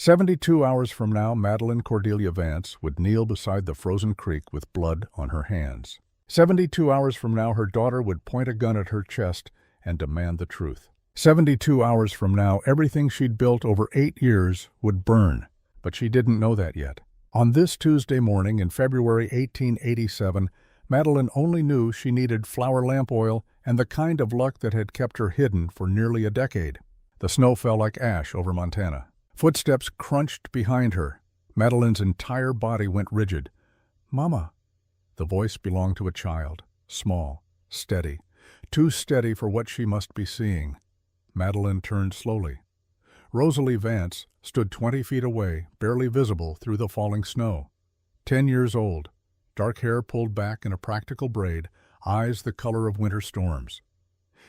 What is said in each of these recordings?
72 hours from now, Madeline Cordelia Vance would kneel beside the frozen creek with blood on her hands. 72 hours from now, her daughter would point a gun at her chest and demand the truth. 72 hours from now, everything she'd built over 8 years would burn, but she didn't know that yet. On this Tuesday morning in February 1887, Madeline only knew she needed flower lamp oil and the kind of luck that had kept her hidden for nearly a decade. The snow fell like ash over Montana. Footsteps crunched behind her. Madeline's entire body went rigid. "Mama." The voice belonged to a child, small, steady, too steady for what she must be seeing. Madeline turned slowly. Rosalie Vance stood 20 feet away, barely visible through the falling snow. 10 years old, dark hair pulled back in a practical braid, eyes the color of winter storms.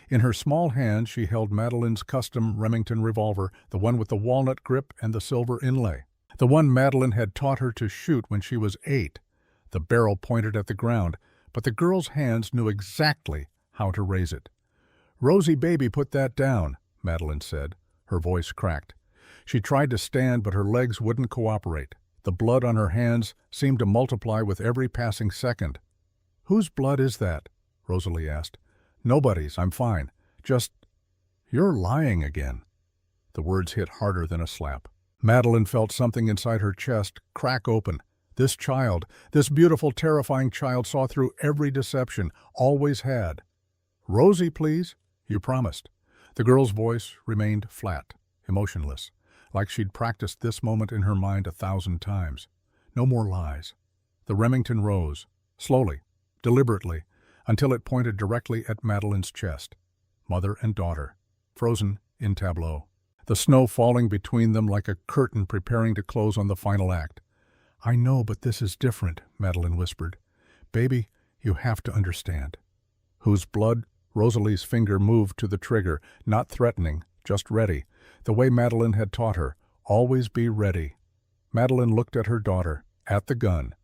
In her small hand she held Madeline's custom Remington revolver, the one with the walnut grip and the silver inlay. The one Madeline had taught her to shoot when she was 8. The barrel pointed at the ground, but the girl's hands knew exactly how to raise it. "Rosie, baby, put that down," Madeline said. Her voice cracked. She tried to stand, but her legs wouldn't cooperate. The blood on her hands seemed to multiply with every passing second. "Whose blood is that?" Rosalie asked. "Nobody's. I'm fine. Just—" "You're lying again." The words hit harder than a slap. Madeline felt something inside her chest crack open. This child, this beautiful, terrifying child, saw through every deception, always had. "Rosie, please. You promised." The girl's voice remained flat, emotionless, like she'd practiced this moment in her mind 1,000 times. No more lies. The Remington rose, slowly, deliberately, until it pointed directly at Madeline's chest. Mother and daughter, frozen in tableau. The snow falling between them like a curtain preparing to close on the final act. "I know, but this is different," Madeline whispered. "Baby, you have to understand." Whose blood? Rosalie's finger moved to the trigger, not threatening, just ready. The way Madeline had taught her, always be ready. Madeline looked at her daughter, at the gun,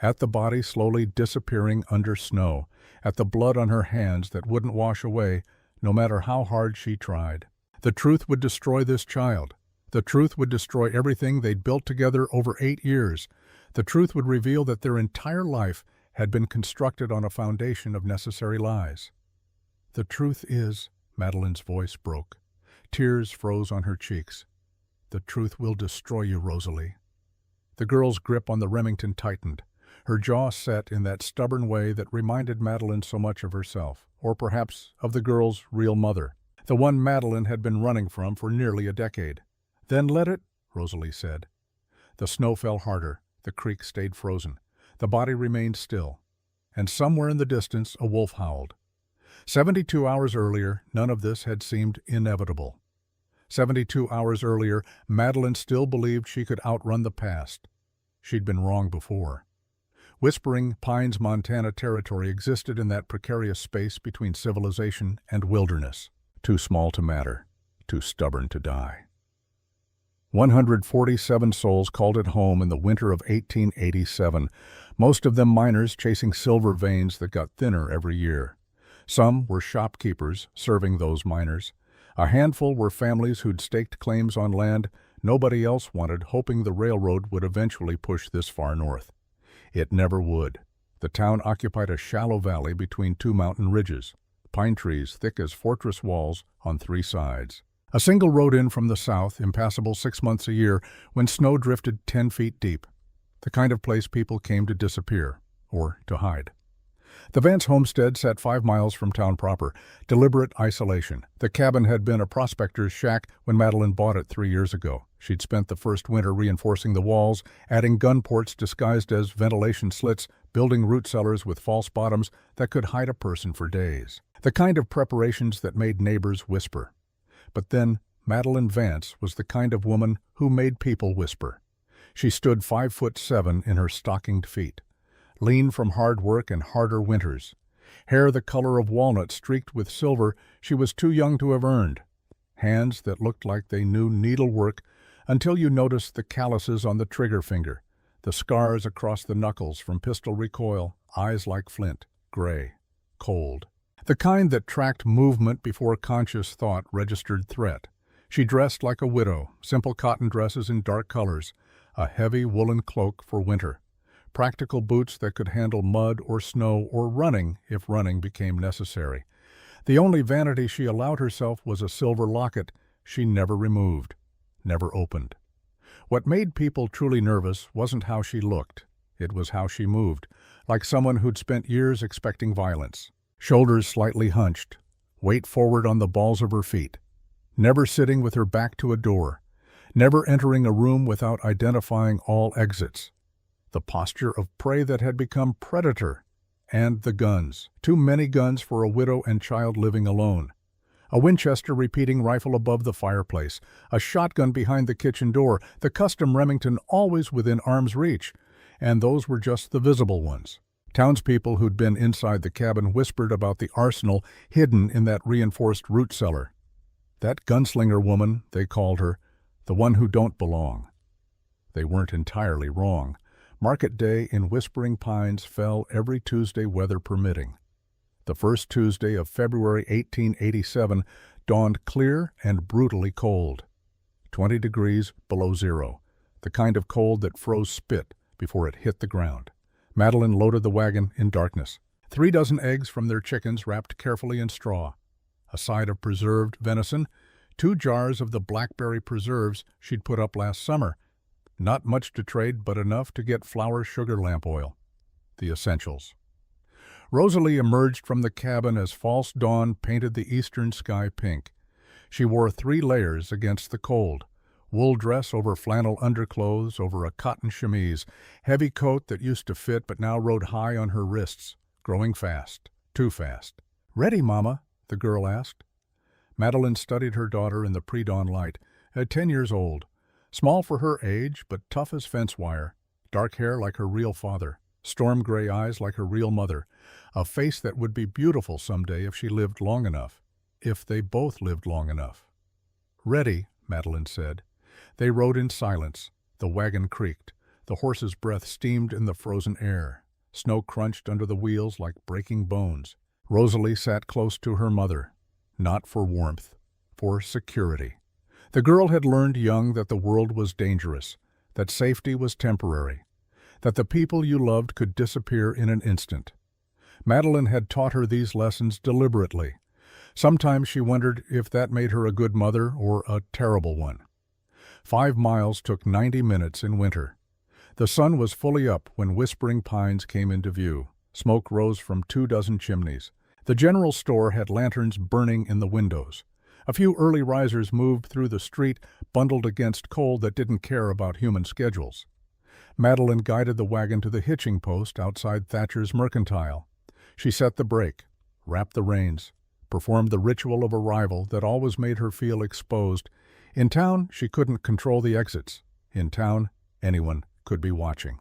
at the body slowly disappearing under snow, at the blood on her hands that wouldn't wash away, no matter how hard she tried. The truth would destroy this child. The truth would destroy everything they'd built together over 8 years. The truth would reveal that their entire life had been constructed on a foundation of necessary lies. "The truth is," Madeline's voice broke. Tears froze on her cheeks. "The truth will destroy you, Rosalie." The girl's grip on the Remington tightened. Her jaw set in that stubborn way that reminded Madeline so much of herself, or perhaps of the girl's real mother, the one Madeline had been running from for nearly a decade. "Then let it," Rosalie said. The snow fell harder. The creek stayed frozen. The body remained still. And somewhere in the distance a wolf howled. 72 hours earlier, none of this had seemed inevitable. 72 hours earlier, Madeline still believed she could outrun the past. She'd been wrong before. Whispering Pines, Montana territory existed in that precarious space between civilization and wilderness. Too small to matter, too stubborn to die. 147 souls called it home in the winter of 1887, most of them miners chasing silver veins that got thinner every year. Some were shopkeepers serving those miners. A handful were families who'd staked claims on land nobody else wanted, hoping the railroad would eventually push this far north. It never would. The town occupied a shallow valley between 2 mountain ridges, pine trees thick as fortress walls on 3 sides. A single road in from the south, impassable 6 months a year when snow drifted 10 feet deep. The kind of place people came to disappear, or to hide. The Vance homestead sat 5 miles from town proper, deliberate isolation. The cabin had been a prospector's shack when Madeline bought it 3 years ago. She'd spent the first winter reinforcing the walls, adding gun ports disguised as ventilation slits, building root cellars with false bottoms that could hide a person for days. The kind of preparations that made neighbors whisper. But then, Madeline Vance was the kind of woman who made people whisper. She stood 5'7" in her stockinged feet. Lean from hard work and harder winters. Hair the color of walnut streaked with silver she was too young to have earned. Hands that looked like they knew needlework until you noticed the calluses on the trigger finger, the scars across the knuckles from pistol recoil, eyes like flint, gray, cold. The kind that tracked movement before conscious thought registered threat. She dressed like a widow, simple cotton dresses in dark colors, a heavy woolen cloak for winter, practical boots that could handle mud or snow or running if running became necessary. The only vanity she allowed herself was a silver locket she never removed, never opened. What made people truly nervous wasn't how she looked. It was how she moved, like someone who'd spent years expecting violence. Shoulders slightly hunched, weight forward on the balls of her feet. Never sitting with her back to a door. Never entering a room without identifying all exits. The posture of prey that had become predator. And the guns. Too many guns for a widow and child living alone. A Winchester repeating rifle above the fireplace. A shotgun behind the kitchen door. The custom Remington always within arm's reach. And those were just the visible ones. Townspeople who'd been inside the cabin whispered about the arsenal hidden in that reinforced root cellar. That gunslinger woman, they called her, the one who don't belong. They weren't entirely wrong. Market day in Whispering Pines fell every Tuesday, weather permitting. The first Tuesday of February 1887 dawned clear and brutally cold. 20 degrees below zero, the kind of cold that froze spit before it hit the ground. Madeline loaded the wagon in darkness. 3 dozen eggs from their chickens wrapped carefully in straw. A side of preserved venison, 2 jars of the blackberry preserves she'd put up last summer. Not much to trade, but enough to get flour, sugar, lamp oil. The essentials. Rosalie emerged from the cabin as false dawn painted the eastern sky pink. She wore 3 layers against the cold. Wool dress over flannel underclothes over a cotton chemise, heavy coat that used to fit but now rode high on her wrists, growing fast, too fast. "Ready, Mama?" the girl asked. Madeline studied her daughter in the pre-dawn light, at 10 years old, small for her age but tough as fence wire, dark hair like her real father, storm gray eyes like her real mother, a face that would be beautiful someday if she lived long enough, if they both lived long enough. "Ready," Madeline said. They rode in silence. The wagon creaked. The horse's breath steamed in the frozen air. Snow crunched under the wheels like breaking bones. Rosalie sat close to her mother, not for warmth, for security. The girl had learned young that the world was dangerous, that safety was temporary, that the people you loved could disappear in an instant. Madeline had taught her these lessons deliberately. Sometimes she wondered if that made her a good mother or a terrible one. 5 miles took 90 minutes in winter. The sun was fully up when Whispering Pines came into view. Smoke rose from 2 dozen chimneys. The general store had lanterns burning in the windows. A few early risers moved through the street, bundled against cold that didn't care about human schedules. Madeline guided the wagon to the hitching post outside Thatcher's Mercantile. She set the brake, wrapped the reins, performed the ritual of arrival that always made her feel exposed. In town, she couldn't control the exits. In town, anyone could be watching.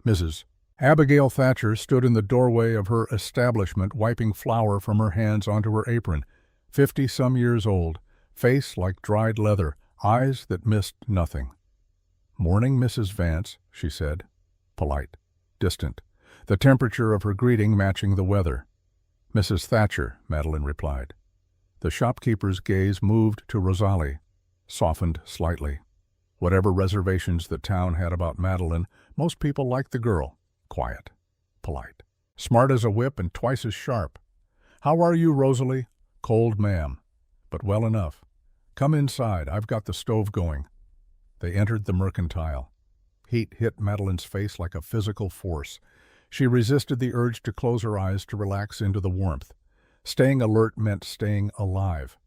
Mrs. Abigail Thatcher stood in the doorway of her establishment, wiping flour from her hands onto her apron. 50-some years old, face like dried leather, eyes that missed nothing. "Morning, Mrs. Vance," she said. Polite, distant, the temperature of her greeting matching the weather. "Mrs. Thatcher," Madeline replied. The shopkeeper's gaze moved to Rosalie, softened slightly. Whatever reservations the town had about Madeline, most people liked the girl. Quiet, polite, smart as a whip and twice as sharp. "How are you, Rosalie?" "Cold, ma'am, but well enough. Come inside, I've got the stove going." They entered the Mercantile. Heat hit Madeline's face like a physical force. She resisted the urge to close her eyes to relax into the warmth. Staying alert meant staying alive.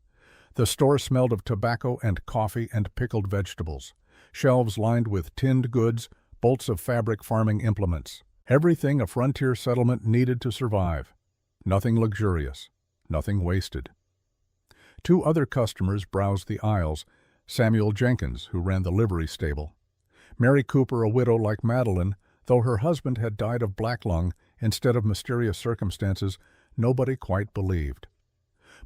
The store smelled of tobacco and coffee and pickled vegetables. Shelves lined with tinned goods, bolts of fabric farming implements. Everything a frontier settlement needed to survive. Nothing luxurious, nothing wasted. 2 other customers browsed the aisles. Samuel Jenkins, who ran the livery stable. Mary Cooper, a widow like Madeline, though her husband had died of black lung instead of mysterious circumstances, nobody quite believed.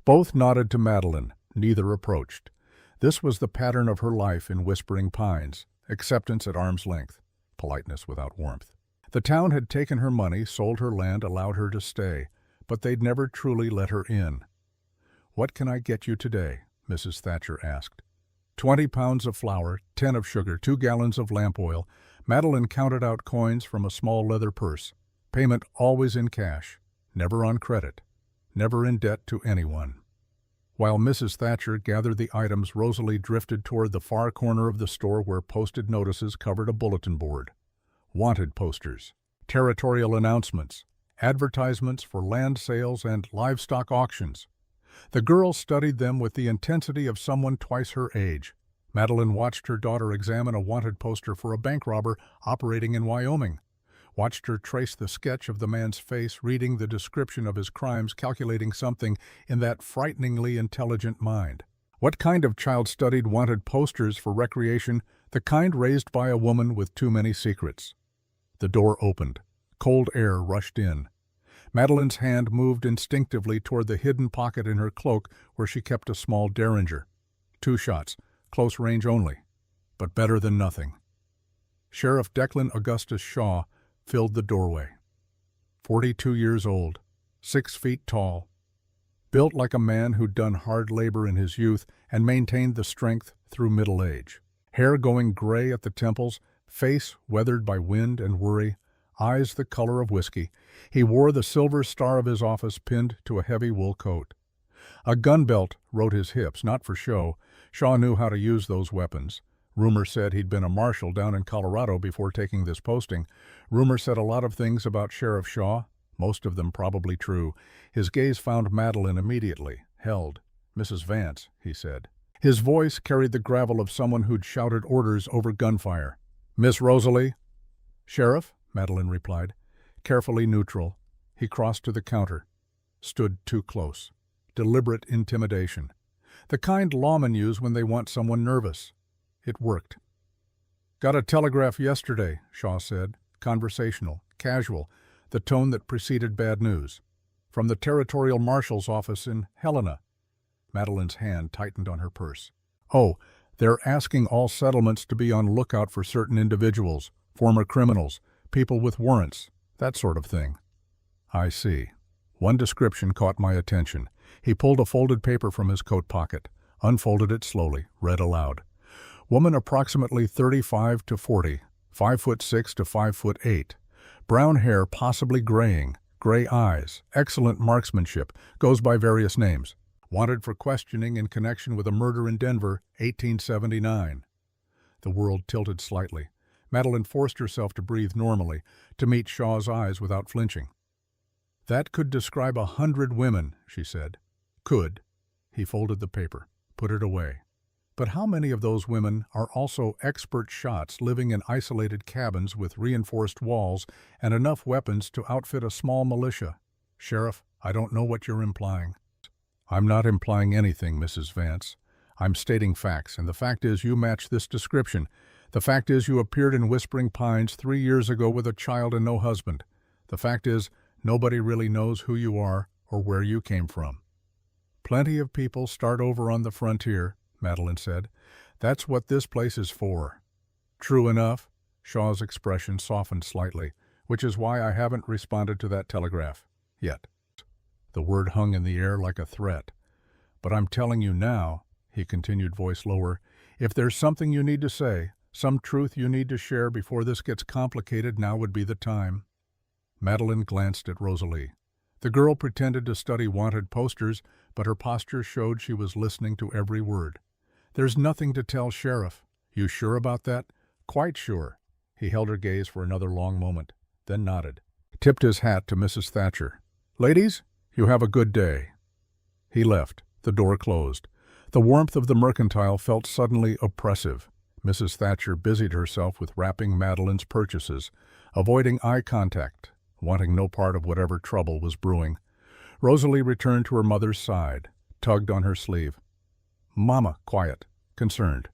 Both nodded to Madeline, neither approached. This was the pattern of her life in Whispering Pines, acceptance at arm's length, politeness without warmth. The town had taken her money, sold her land, allowed her to stay, but they'd never truly let her in. "What can I get you today?" Mrs. Thatcher asked. 20 pounds of flour, 10 of sugar, 2 gallons of lamp oil. Madeline counted out coins from a small leather purse. Payment always in cash, never on credit, never in debt to anyone. While Mrs. Thatcher gathered the items, Rosalie drifted toward the far corner of the store where posted notices covered a bulletin board. Wanted posters, territorial announcements, advertisements for land sales and livestock auctions. The girl studied them with the intensity of someone twice her age. Madeline watched her daughter examine a wanted poster for a bank robber operating in Wyoming. Watched her trace the sketch of the man's face, reading the description of his crimes, calculating something in that frighteningly intelligent mind. What kind of child studied wanted posters for recreation? The kind raised by a woman with too many secrets. The door opened. Cold air rushed in. Madeline's hand moved instinctively toward the hidden pocket in her cloak where she kept a small derringer. 2 shots, close range only, but better than nothing. Sheriff Declan Augustus Shaw filled the doorway. 42 years old, 6 feet tall, built like a man who'd done hard labor in his youth and maintained the strength through middle age. Hair going gray at the temples, face weathered by wind and worry, eyes the color of whiskey. He wore the silver star of his office pinned to a heavy wool coat. A gun belt rode his hips, not for show. Shaw knew how to use those weapons. Rumor said he'd been a marshal down in Colorado before taking this posting. Rumor said a lot of things about Sheriff Shaw, most of them probably true. His gaze found Madeline immediately, held. "Mrs. Vance," he said. His voice carried the gravel of someone who'd shouted orders over gunfire. "Miss Rosalie?" "Sheriff," Madeline replied. Carefully neutral, he crossed to the counter, stood too close. Deliberate intimidation. The kind lawmen use when they want someone nervous. It worked. "Got a telegraph yesterday," Shaw said, conversational, casual, the tone that preceded bad news. "From the Territorial Marshal's office in Helena." Madeline's hand tightened on her purse. "Oh, they're asking all settlements to be on lookout for certain individuals, former criminals, people with warrants, that sort of thing." "I see." One description caught my attention. He pulled a folded paper from his coat pocket, unfolded it slowly, read aloud. "Woman approximately 35 to 40, 5'6" to 5'8". Brown hair possibly graying, gray eyes, excellent marksmanship, goes by various names. Wanted for questioning in connection with a murder in Denver, 1879. The world tilted slightly. Madeline forced herself to breathe normally, to meet Shaw's eyes without flinching. "That could describe 100 women," she said. "Could." He folded the paper, put it away. "But how many of those women are also expert shots living in isolated cabins with reinforced walls and enough weapons to outfit a small militia? Sheriff, I don't know what you're implying." "I'm not implying anything, Mrs. Vance. I'm stating facts, and the fact is you match this description. The fact is you appeared in Whispering Pines 3 years ago with a child and no husband. The fact is nobody really knows who you are or where you came from." "Plenty of people start over on the frontier," Madeline said. "That's what this place is for." "True enough." Shaw's expression softened slightly, "which is why I haven't responded to that telegraph. Yet." The word hung in the air like a threat. "But I'm telling you now," he continued, voice lower, "if there's something you need to say, some truth you need to share before this gets complicated, now would be the time." Madeline glanced at Rosalie. The girl pretended to study wanted posters, but her posture showed she was listening to every word. "There's nothing to tell, Sheriff." "You sure about that?" "Quite sure." He held her gaze for another long moment, then nodded. Tipped his hat to Mrs. Thatcher. "Ladies, you have a good day." He left. The door closed. The warmth of the mercantile felt suddenly oppressive. Mrs. Thatcher busied herself with wrapping Madeline's purchases, avoiding eye contact, wanting no part of whatever trouble was brewing. Rosalie returned to her mother's side, tugged on her sleeve. "Mama," quiet, concerned.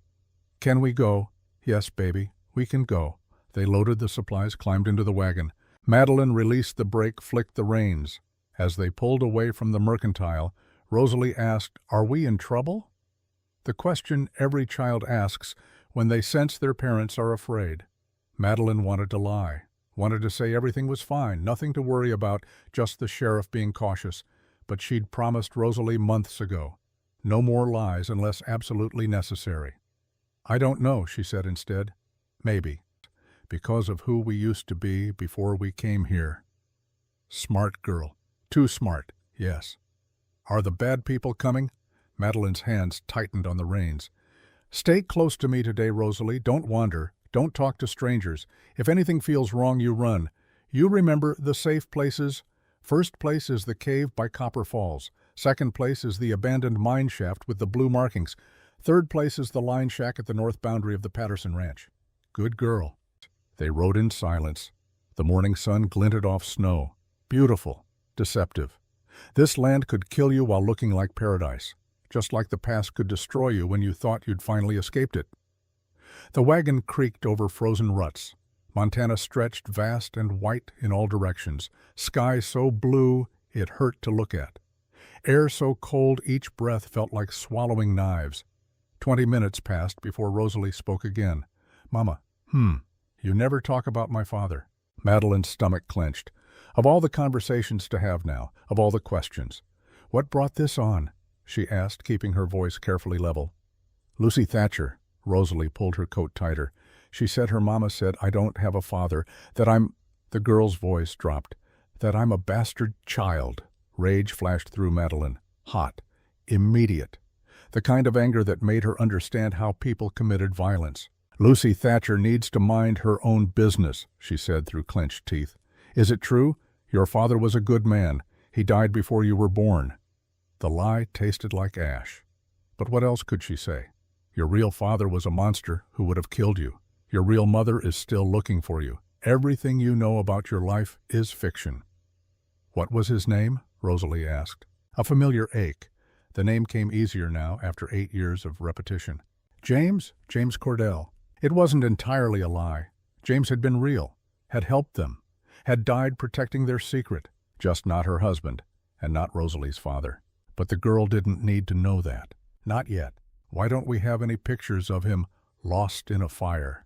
"Can we go?" "Yes, baby, we can go." They loaded the supplies, climbed into the wagon. Madeline released the brake, flicked the reins. As they pulled away from the mercantile, Rosalie asked, "Are we in trouble?" The question every child asks when they sense their parents are afraid. Madeline wanted to lie, wanted to say everything was fine, nothing to worry about, just the sheriff being cautious. But she'd promised Rosalie months ago, no more lies unless absolutely necessary. I don't know, she said instead. Maybe. Because of who we used to be before we came here. Smart girl. Too smart, yes. Are the bad people coming? Madeline's hands tightened on the reins. Stay close to me today, Rosalie. Don't wander. Don't talk to strangers. If anything feels wrong, you run. You remember the safe places? First place is the cave by Copper Falls. Second place is the abandoned mine shaft with the blue markings. Third place is the line shack at the north boundary of the Patterson Ranch. Good girl. They rode in silence. The morning sun glinted off snow. Beautiful. Deceptive. This land could kill you while looking like paradise, just like the past could destroy you when you thought you'd finally escaped it. The wagon creaked over frozen ruts. Montana stretched vast and white in all directions, sky so blue it hurt to look at. Air so cold each breath felt like swallowing knives. 20 minutes passed before Rosalie spoke again. Mama, you never talk about my father. Madeline's stomach clenched. Of all the conversations to have now, of all the questions. What brought this on? She asked, keeping her voice carefully level. Lucy Thatcher. Rosalie pulled her coat tighter. She said her mama said I don't have a father, that I'm— The girl's voice dropped. That I'm a bastard child. Rage flashed through Madeline. Hot. Immediate. The kind of anger that made her understand how people committed violence. Lucy Thatcher needs to mind her own business, she said through clenched teeth. Is it true? Your father was a good man. He died before you were born. The lie tasted like ash. But what else could she say? Your real father was a monster who would have killed you. Your real mother is still looking for you. Everything you know about your life is fiction. What was his name? Rosalie asked. A familiar ache. The name came easier now after 8 years of repetition. James Cordell. It wasn't entirely a lie. James had been real, had helped them, had died protecting their secret, just not her husband, and not Rosalie's father. But the girl didn't need to know that. Not yet. Why don't we have any pictures of him lost in a fire?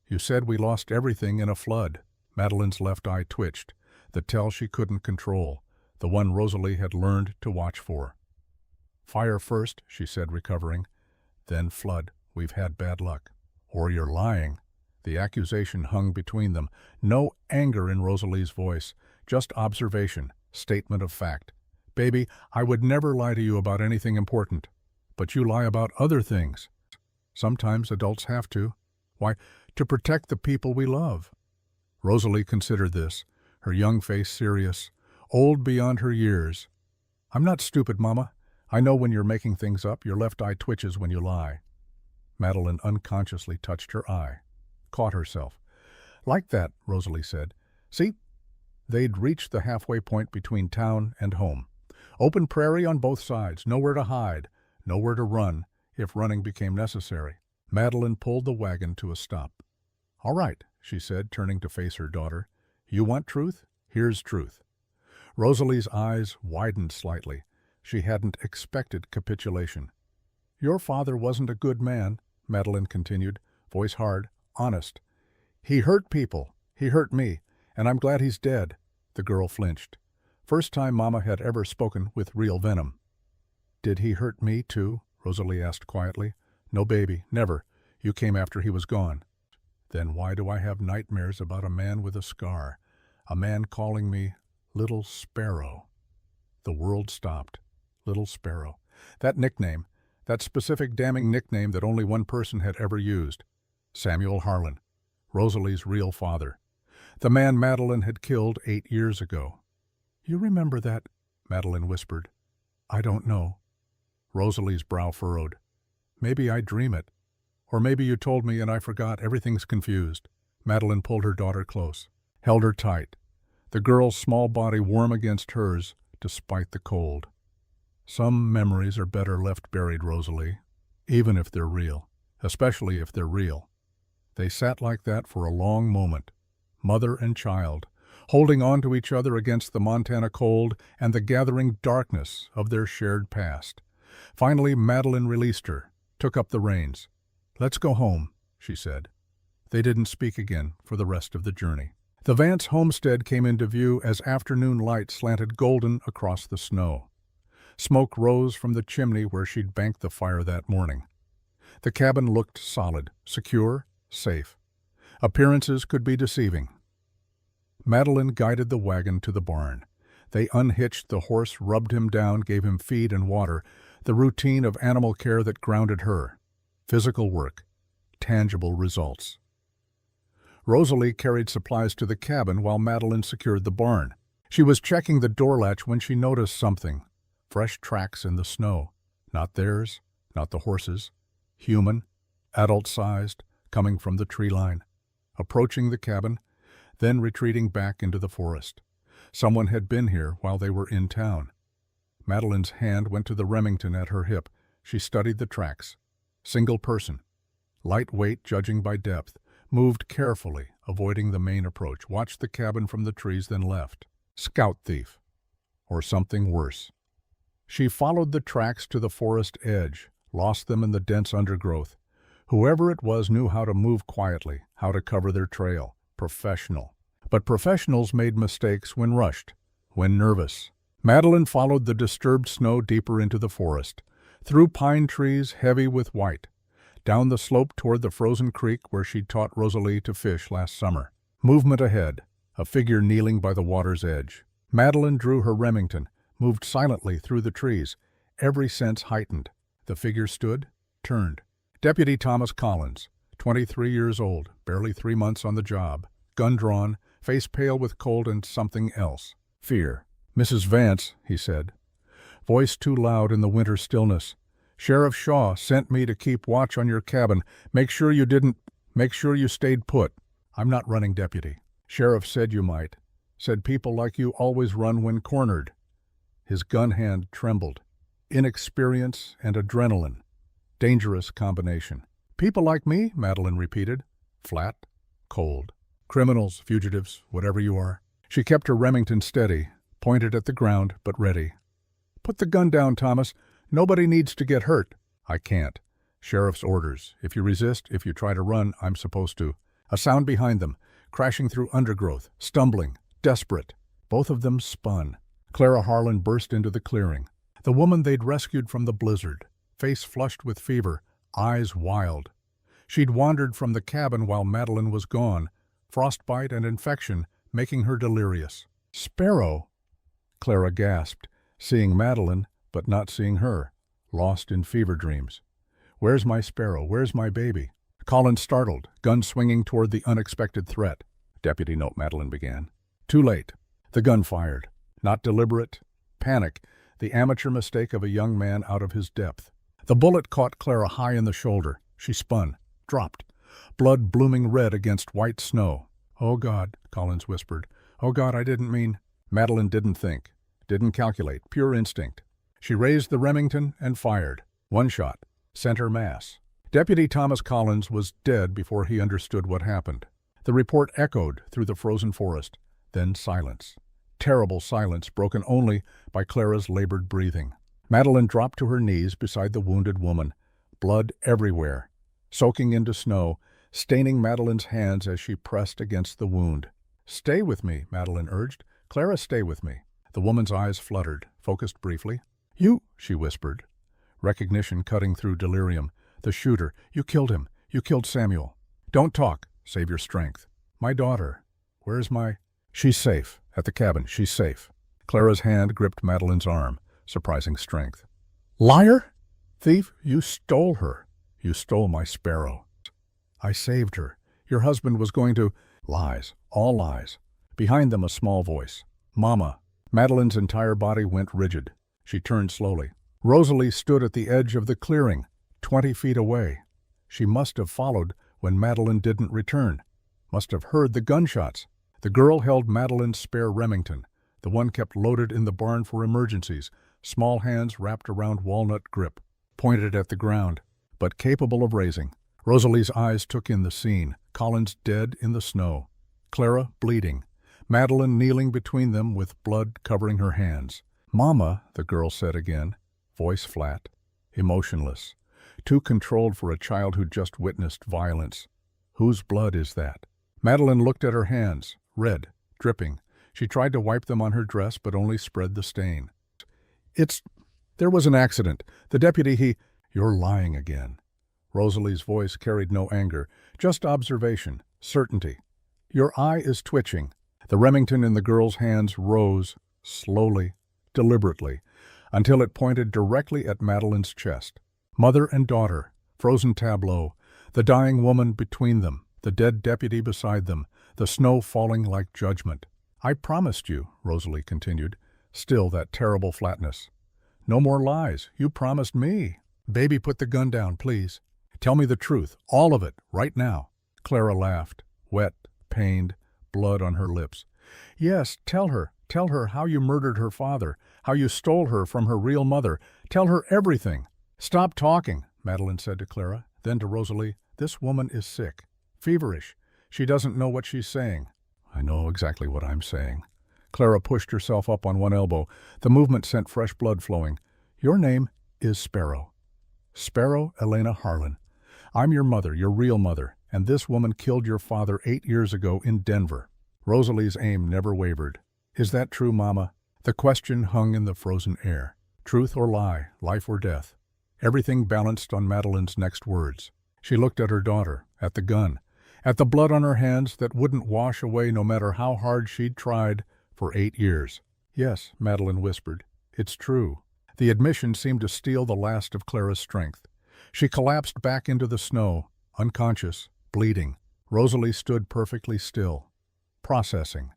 You said we lost everything in a flood. Madeline's left eye twitched, the tell she couldn't control, the one Rosalie had learned to watch for. Fire first, she said, recovering. Then flood. We've had bad luck. Or you're lying. The accusation hung between them. No anger in Rosalie's voice, just observation, statement of fact. Baby, I would never lie to you about anything important. But you lie about other things. Sometimes adults have to. Why, to protect the people we love. Rosalie considered this, her young face serious, old beyond her years. I'm not stupid, Mama. I know when you're making things up, your left eye twitches when you lie. Madeline unconsciously touched her eye, caught herself. Like that, Rosalie said. See? They'd reached the halfway point between town and home. Open prairie on both sides, nowhere to hide, nowhere to run, if running became necessary. Madeline pulled the wagon to a stop. All right, she said, turning to face her daughter. You want truth? Here's truth. Rosalie's eyes widened slightly. She hadn't expected capitulation. Your father wasn't a good man, Madeline continued, voice hard, honest. He hurt people. He hurt me, and I'm glad he's dead. The girl flinched. First time Mama had ever spoken with real venom. Did he hurt me, too? Rosalie asked quietly. No, baby, never. You came after he was gone. Then why do I have nightmares about a man with a scar? A man calling me Little Sparrow. The world stopped. Little Sparrow. That nickname, that specific damning nickname that only one person had ever used. Samuel Harlan, Rosalie's real father. The man Madeline had killed 8 years ago. You remember that? Madeline whispered. I don't know. Rosalie's brow furrowed. Maybe I dream it. Or maybe you told me and I forgot. Everything's confused. Madeline pulled her daughter close, held her tight, the girl's small body warm against hers despite the cold. Some memories are better left buried, Rosalie, even if they're real, especially if they're real. They sat like that for a long moment, mother and child, holding on to each other against the Montana cold and the gathering darkness of their shared past. Finally, Madeline released her, took up the reins. Let's go home, she said. They didn't speak again for the rest of the journey. The Vance homestead came into view as afternoon light slanted golden across the snow. Smoke rose from the chimney where she'd banked the fire that morning. The cabin looked solid, secure, safe. Appearances could be deceiving. Madeline guided the wagon to the barn. They unhitched the horse, rubbed him down, gave him feed and water, the routine of animal care that grounded her. Physical work, tangible results. Rosalie carried supplies to the cabin while Madeline secured the barn. She was checking the door latch when she noticed something. Fresh tracks in the snow. Not theirs, not the horses. Human, adult-sized, coming from the tree line. Approaching the cabin, then retreating back into the forest. Someone had been here while they were in town. Madeline's hand went to the Remington at her hip. She studied the tracks. Single person. Lightweight, judging by depth. Moved carefully, avoiding the main approach. Watched the cabin from the trees, then left. Scout thief. Or something worse. She followed the tracks to the forest edge, lost them in the dense undergrowth. Whoever it was knew how to move quietly, how to cover their trail. Professional. But professionals made mistakes when rushed, when nervous. Madeline followed the disturbed snow deeper into the forest, through pine trees heavy with white, down the slope toward the frozen creek where she'd taught Rosalie to fish last summer. Movement ahead, a figure kneeling by the water's edge. Madeline drew her Remington, moved silently through the trees, every sense heightened. The figure stood, turned. Deputy Thomas Collins, 23 years old, barely 3 months on the job, gun drawn, face pale with cold and something else. Fear. "Mrs. Vance," he said, voice too loud in the winter stillness. "Sheriff Shaw sent me to keep watch on your cabin. Make sure you stayed put. I'm not running, Deputy. Sheriff said you might. Said people like you always run when cornered." His gun hand trembled. Inexperience and adrenaline. Dangerous combination. "People like me?" Madeline repeated. Flat, cold. "Criminals, fugitives, whatever you are." She kept her Remington steady, pointed at the ground, but ready. "Put the gun down, Thomas. Nobody needs to get hurt." "I can't. Sheriff's orders. If you resist, if you try to run, I'm supposed to." A sound behind them, crashing through undergrowth, stumbling, desperate. Both of them spun. Clara Harlan burst into the clearing. The woman they'd rescued from the blizzard, face flushed with fever, eyes wild. She'd wandered from the cabin while Madeline was gone, frostbite and infection making her delirious. "Sparrow!" Clara gasped, seeing Madeline, but not seeing her, lost in fever dreams. "Where's my Sparrow? Where's my baby?" Collins startled, gun swinging toward the unexpected threat. "Deputy, no," Madeline began. Too late. The gun fired. Not deliberate. Panic, the amateur mistake of a young man out of his depth. The bullet caught Clara high in the shoulder. She spun, dropped, blood blooming red against white snow. "Oh, God," Collins whispered. "Oh, God, I didn't mean—" Madeline didn't think, didn't calculate, pure instinct. She raised the Remington and fired. One shot, center mass. Deputy Thomas Collins was dead before he understood what happened. The report echoed through the frozen forest, then silence. Terrible silence broken only by Clara's labored breathing. Madeline dropped to her knees beside the wounded woman, blood everywhere, soaking into snow, staining Madeline's hands as she pressed against the wound. "Stay with me," Madeline urged. "Clara, stay with me." The woman's eyes fluttered, focused briefly. "You," she whispered, recognition cutting through delirium. "The shooter. You killed him. You killed Samuel." "Don't talk. Save your strength." "My daughter. Where's my—" "She's safe. At the cabin. She's safe." Clara's hand gripped Madeline's arm, surprising strength. "Liar! Thief! You stole her. You stole my Sparrow." "I saved her. Your husband was going to—" "Lies. All lies." Behind them a small voice. "Mama." Madeline's entire body went rigid. She turned slowly. Rosalie stood at the edge of the clearing, 20 feet away. She must have followed when Madeline didn't return. Must have heard the gunshots. The girl held Madeline's spare Remington, the one kept loaded in the barn for emergencies, small hands wrapped around walnut grip, pointed at the ground, but capable of raising. Rosalie's eyes took in the scene, Collins dead in the snow, Clara bleeding, Madeline kneeling between them with blood covering her hands. "Mama," the girl said again, voice flat, emotionless, too controlled for a child who just witnessed violence. "Whose blood is that?" Madeline looked at her hands, red, dripping. She tried to wipe them on her dress, but only spread the stain. There was an accident. The deputy, he—" "You're lying again." Rosalie's voice carried no anger, just observation, certainty. Your eye is twitching. The Remington in the girl's hands rose, slowly, deliberately, until it pointed directly at Madeline's chest. Mother and daughter, frozen tableau, the dying woman between them, the dead deputy beside them, the snow falling like judgment. I promised you, Rosalie continued, still that terrible flatness. No more lies. You promised me. Baby, put the gun down, please. Tell me the truth, all of it, right now. Clara laughed, wet, pained, blood on her lips. Yes, tell her how you murdered her father, how you stole her from her real mother. Tell her everything. Stop talking, Madeline said to Clara. Then to Rosalie, this woman is sick, feverish. She doesn't know what she's saying. I know exactly what I'm saying. Clara pushed herself up on one elbow. The movement sent fresh blood flowing. Your name is Sparrow. Sparrow Elena Harlan. I'm your mother, your real mother, and this woman killed your father 8 years ago in Denver. Rosalie's aim never wavered. Is that true, Mama? The question hung in the frozen air. Truth or lie, life or death. Everything balanced on Madeline's next words. She looked at her daughter, at the gun, at the blood on her hands that wouldn't wash away no matter how hard she'd tried for 8 years. Yes, Madeline whispered. It's true. The admission seemed to steal the last of Clara's strength. She collapsed back into the snow, unconscious, bleeding. Rosalie stood perfectly still, processing.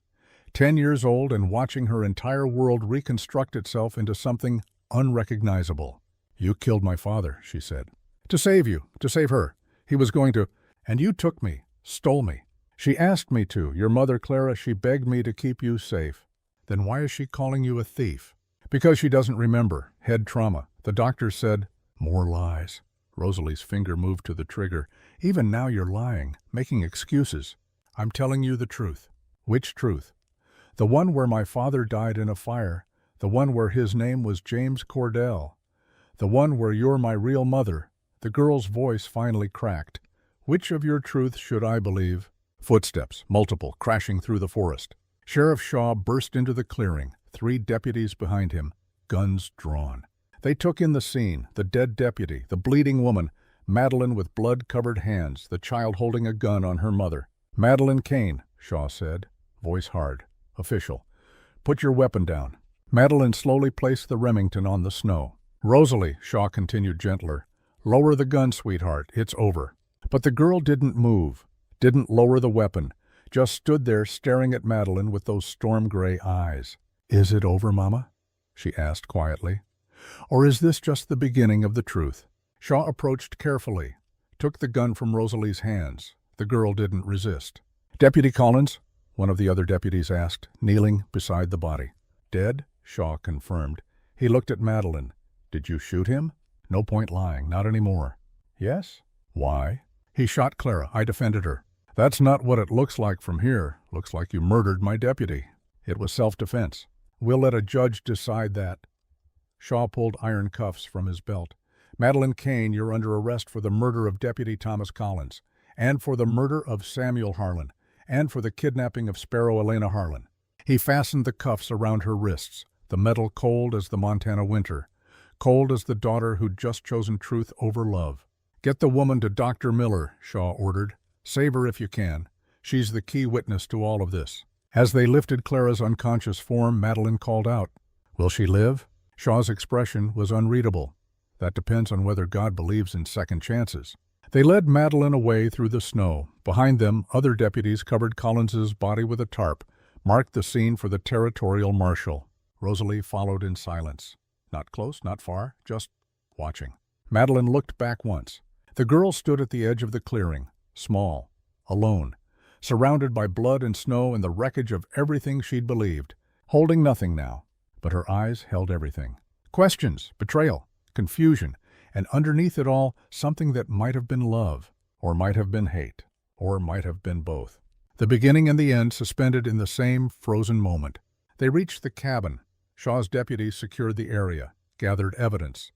10 years old and watching her entire world reconstruct itself into something unrecognizable. You killed my father, she said. To save you, to save her. He was going to... And you took me, stole me. She asked me to. Your mother, Clara, she begged me to keep you safe. Then why is she calling you a thief? Because she doesn't remember. Head trauma. The doctor said, more lies. Rosalie's finger moved to the trigger. Even now you're lying, making excuses. I'm telling you the truth. Which truth? The one where my father died in a fire. The one where his name was James Cordell. The one where you're my real mother. The girl's voice finally cracked. Which of your truths should I believe? Footsteps, multiple, crashing through the forest. Sheriff Shaw burst into the clearing, 3 deputies behind him, guns drawn. They took in the scene, the dead deputy, the bleeding woman, Madeline with blood-covered hands, the child holding a gun on her mother. Madeline Kane, Shaw said, voice hard, official. Put your weapon down. Madeline slowly placed the Remington on the snow. Rosalie, Shaw continued gentler, lower the gun, sweetheart, it's over. But the girl didn't move, didn't lower the weapon, just stood there staring at Madeline with those storm-gray eyes. Is it over, Mama? She asked quietly. Or is this just the beginning of the truth? Shaw approached carefully, took the gun from Rosalie's hands. The girl didn't resist. Deputy Collins? One of the other deputies asked, kneeling beside the body. Dead? Shaw confirmed. He looked at Madeline. Did you shoot him? No point lying, not anymore. Yes? Why? He shot Clara. I defended her. That's not what it looks like from here. Looks like you murdered my deputy. It was self-defense. We'll let a judge decide that. Shaw pulled iron cuffs from his belt. Madeline Kane, you're under arrest for the murder of Deputy Thomas Collins, and for the murder of Samuel Harlan, and for the kidnapping of Sparrow Elena Harlan. He fastened the cuffs around her wrists, the metal cold as the Montana winter, cold as the daughter who'd just chosen truth over love. Get the woman to Dr. Miller, Shaw ordered. Save her if you can. She's the key witness to all of this. As they lifted Clara's unconscious form, Madeline called out, Will she live? Shaw's expression was unreadable. That depends on whether God believes in second chances. They led Madeline away through the snow. Behind them, other deputies covered Collins's body with a tarp, marked the scene for the territorial marshal. Rosalie followed in silence. Not close, not far, just watching. Madeline looked back once. The girl stood at the edge of the clearing, small, alone, surrounded by blood and snow and the wreckage of everything she'd believed, holding nothing now. But her eyes held everything. Questions, betrayal, confusion, and underneath it all, something that might have been love, or might have been hate, or might have been both. The beginning and the end suspended in the same frozen moment. They reached the cabin. Shaw's deputies secured the area, gathered evidence,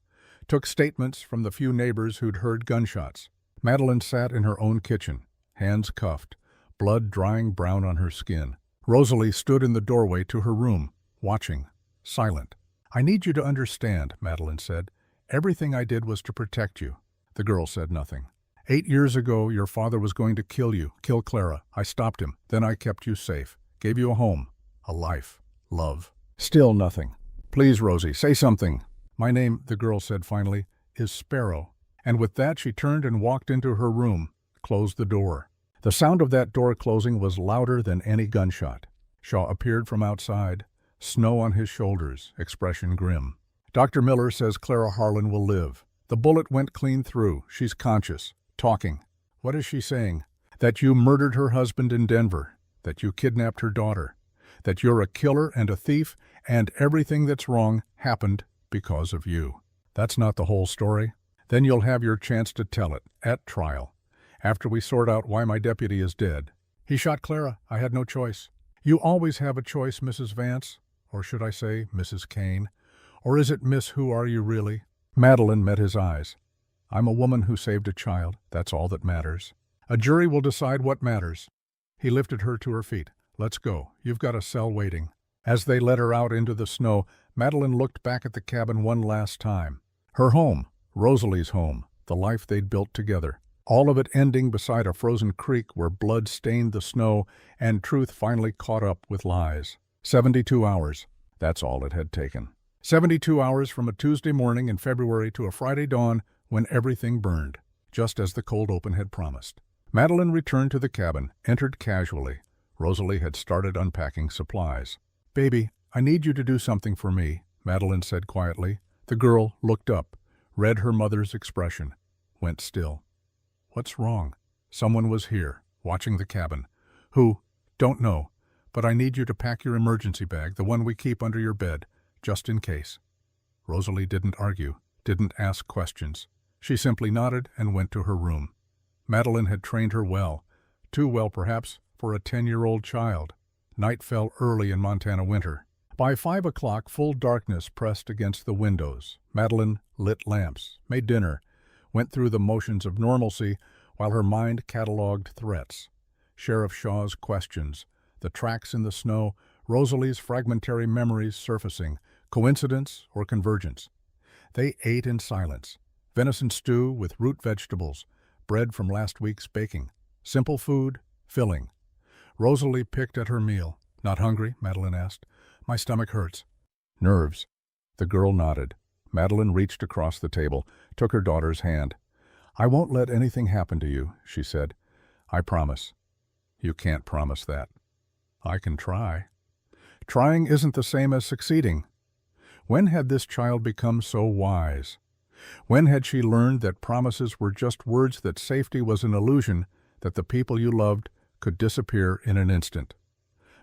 took statements from the few neighbors who'd heard gunshots. Madeline sat in her own kitchen, hands cuffed, blood drying brown on her skin. Rosalie stood in the doorway to her room, watching, silent. I need you to understand, Madeline said. Everything I did was to protect you. The girl said nothing. 8 years ago, your father was going to kill Clara. I stopped him. Then I kept you safe. Gave you a home, a life, love. Still nothing. Please, Rosie, say something. My name, the girl said finally, is Sparrow. And with that she turned and walked into her room, closed the door. The sound of that door closing was louder than any gunshot. Shaw appeared from outside, snow on his shoulders, expression grim. Dr. Miller says Clara Harlan will live. The bullet went clean through. She's conscious, talking. What is she saying? That you murdered her husband in Denver, that you kidnapped her daughter, that you're a killer and a thief, and everything that's wrong happened because of you. That's not the whole story. Then you'll have your chance to tell it, at trial, after we sort out why my deputy is dead. He shot Clara. I had no choice. You always have a choice, Mrs. Vance, or should I say, Mrs. Kane? Or is it Miss Who Are You Really? Madeline met his eyes. I'm a woman who saved a child. That's all that matters. A jury will decide what matters. He lifted her to her feet. Let's go. You've got a cell waiting. As they let her out into the snow, Madeline looked back at the cabin one last time. Her home, Rosalie's home, the life they'd built together. All of it ending beside a frozen creek where blood stained the snow and truth finally caught up with lies. 72 hours. That's all it had taken. 72 hours from a Tuesday morning in February to a Friday dawn when everything burned, just as the cold open had promised. Madeline returned to the cabin, entered casually. Rosalie had started unpacking supplies. Baby, I need you to do something for me, Madeline said quietly. The girl looked up, read her mother's expression, went still. What's wrong? Someone was here, watching the cabin. Who? Don't know, but I need you to pack your emergency bag, the one we keep under your bed, just in case. Rosalie didn't argue, didn't ask questions. She simply nodded and went to her room. Madeline had trained her well, too well perhaps for a 10-year-old child. Night fell early in Montana winter. By 5 o'clock, full darkness pressed against the windows. Madeline lit lamps, made dinner, went through the motions of normalcy while her mind catalogued threats. Sheriff Shaw's questions, the tracks in the snow, Rosalie's fragmentary memories surfacing, coincidence or convergence. They ate in silence. Venison stew with root vegetables, bread from last week's baking. Simple food, filling. Rosalie picked at her meal. Not hungry? Madeline asked. My stomach hurts. Nerves. The girl nodded. Madeline reached across the table, took her daughter's hand. I won't let anything happen to you, she said. I promise. You can't promise that. I can try. Trying isn't the same as succeeding. When had this child become so wise? When had she learned that promises were just words, that safety was an illusion, that the people you loved could disappear in an instant?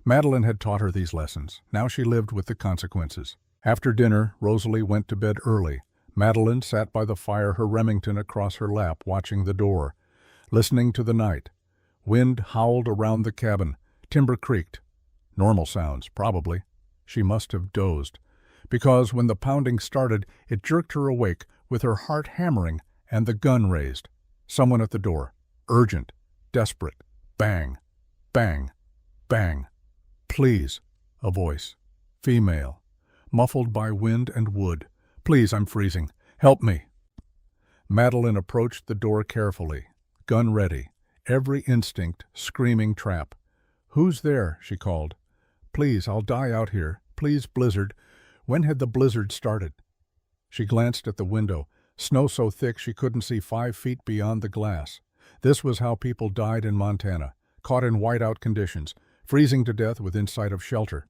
Madeline had taught her these lessons. Now she lived with the consequences. After dinner, Rosalie went to bed early. Madeline sat by the fire, her Remington across her lap, watching the door, listening to the night. Wind howled around the cabin. Timber creaked. Normal sounds, probably. She must have dozed, because when the pounding started, it jerked her awake with her heart hammering and the gun raised. Someone at the door. Urgent. Desperate. Bang. Bang. Bang. Please. A voice. Female. Muffled by wind and wood. Please, I'm freezing. Help me. Madeline approached the door carefully. Gun ready. Every instinct screaming trap. Who's there? She called. Please, I'll die out here. Please, blizzard. When had the blizzard started? She glanced at the window. Snow so thick she couldn't see 5 feet beyond the glass. This was how people died in Montana, caught in whiteout conditions, freezing to death within sight of shelter.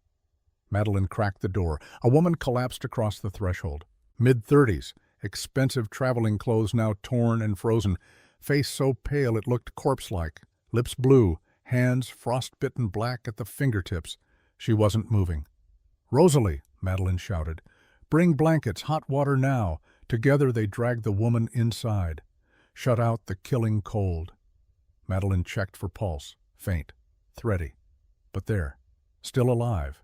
Madeline cracked the door. A woman collapsed across the threshold. Mid-30s, expensive traveling clothes now torn and frozen, face so pale it looked corpse-like, lips blue, hands frost-bitten black at the fingertips. She wasn't moving. Rosalie, Madeline shouted. Bring blankets, hot water now. Together they dragged the woman inside. Shut out the killing cold. Madeline checked for pulse. Faint. Thready. But there. Still alive.